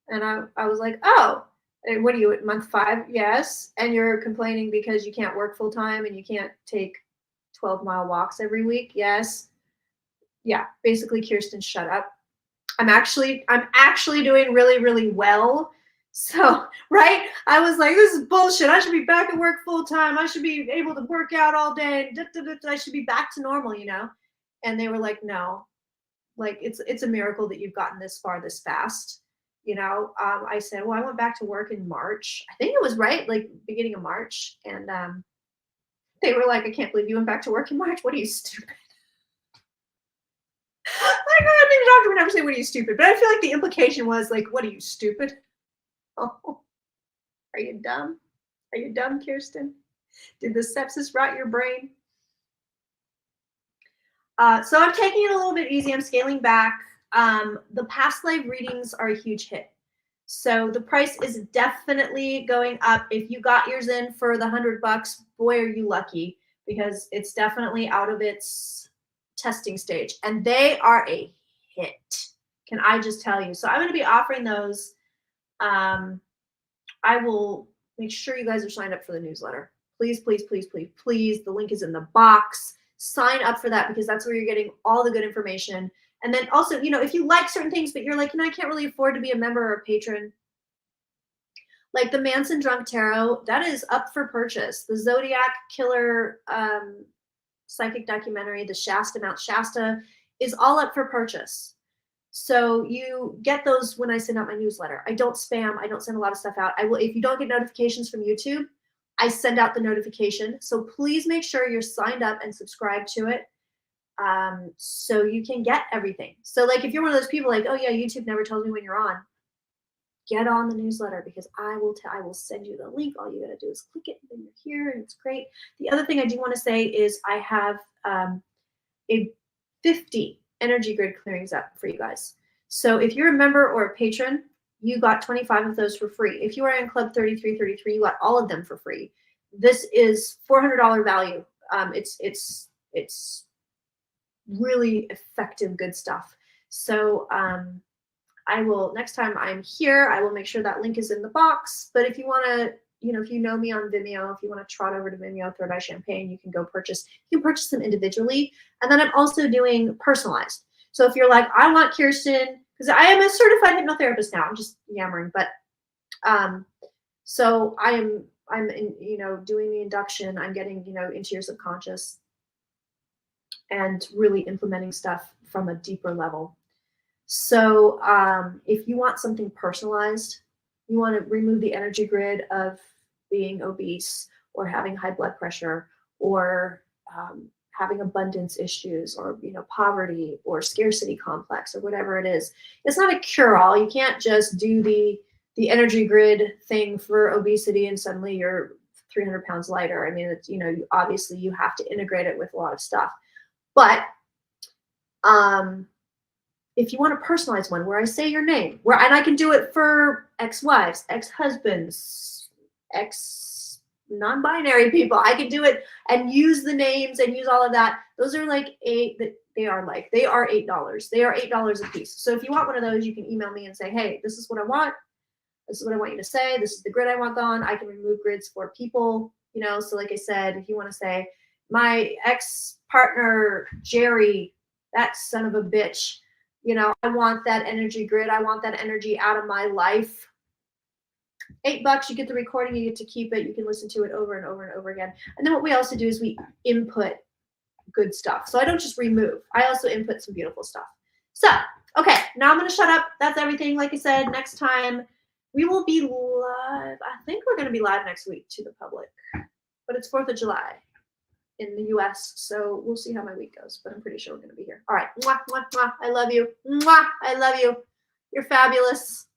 And I was like, oh, what are you at month 5? Yes. And you're complaining because you can't work full time and you can't take 12-mile walks every week. Yes. Yeah. Basically, Kirsten, shut up. I'm actually doing really, really well. So, right? I was like, this is bullshit. I should be back at work full time. I should be able to work out all day. I should be back to normal, you know? And they were like, no, like it's a miracle that you've gotten this far this fast. You know, I said, well, I went back to work in March. I think it was right, like beginning of March. And they were like, I can't believe you went back to work in March. What are you, stupid? Like, I mean, the doctor would never say, what are you, stupid? But I feel like the implication was like, what are you, stupid? Oh, are you dumb? Are you dumb, Kirsten? Did the sepsis rot your brain? So I'm taking it a little bit easy. I'm scaling back. The past live readings are a huge hit. So the price is definitely going up. If you got yours in for the $100, boy, are you lucky, because it's definitely out of its testing stage. And they are a hit. Can I just tell you? So I'm going to be offering those. I will make sure you guys are signed up for the newsletter. Please, please, please, please, please. The link is in the box. Sign up for that because that's where you're getting all the good information. And then also, you know, if you like certain things, but you're like, I can't really afford to be a member or a patron, like the Manson Drunk Tarot, that is up for purchase. The Zodiac Killer psychic documentary, the Shasta, Mount Shasta, is all up for purchase. So you get those when I send out my newsletter. I don't spam. I don't send a lot of stuff out. I will, if you don't get notifications from YouTube, I send out the notification. So please make sure you're signed up and subscribed to it. So you can get everything. So like if you're one of those people like, oh yeah, YouTube never tells me when you're on, get on the newsletter because I will send you the link. All you gotta do is click it and then you're here and it's great. The other thing I do want to say is I have a 50 energy grid clearings up for you guys. So if you're a member or a patron, you got 25 of those for free. If you are in Club 3333, you got all of them for free. This is $400 value. It's really effective, good stuff. So I will, next time I'm here, I will make sure that link is in the box. But if you want to, you know, if you know me on Vimeo, if you want to trot over to Vimeo, Third Eye Champagne, you can go purchase, you can purchase them individually. And then I'm also doing personalized. So if you're like, I want Kirsten, because I am a certified hypnotherapist now, I'm just yammering, but so I'm in, you know, doing the induction, I'm getting, you know, into your subconscious and really implementing stuff from a deeper level. So if you want something personalized, you want to remove the energy grid of being obese or having high blood pressure or having abundance issues or, you know, poverty or scarcity complex or whatever it is. It's not a cure-all. You can't just do the energy grid thing for obesity and suddenly you're 300 pounds lighter. I mean, it's, you know, obviously you have to integrate it with a lot of stuff. But if you want a personalized one where I say your name, and I can do it for ex-wives, ex-husbands, non-binary people, I can do it and use the names and use all of that. Those are like they are $8. They are $8 a piece. So if you want one of those, you can email me and say, hey, this is what I want. This is what I want you to say. This is the grid I want on. I can remove grids for people, you know. So like I said, if you want to say, my ex-partner, Jerry, that son of a bitch, you know, I want that energy grid. I want that energy out of my life. $8, you get the recording, you get to keep it. You can listen to it over and over and over again. And then what we also do is we input good stuff. So I don't just remove. I also input some beautiful stuff. So, okay, now I'm going to shut up. That's everything. Like I said, next time we will be live. I think we're going to be live next week to the public, but it's 4th of July in the US. So we'll see how my week goes, but I'm pretty sure we're going to be here. All right. Mwah, mwah, mwah. I love you. Mwah. I love you. You're fabulous.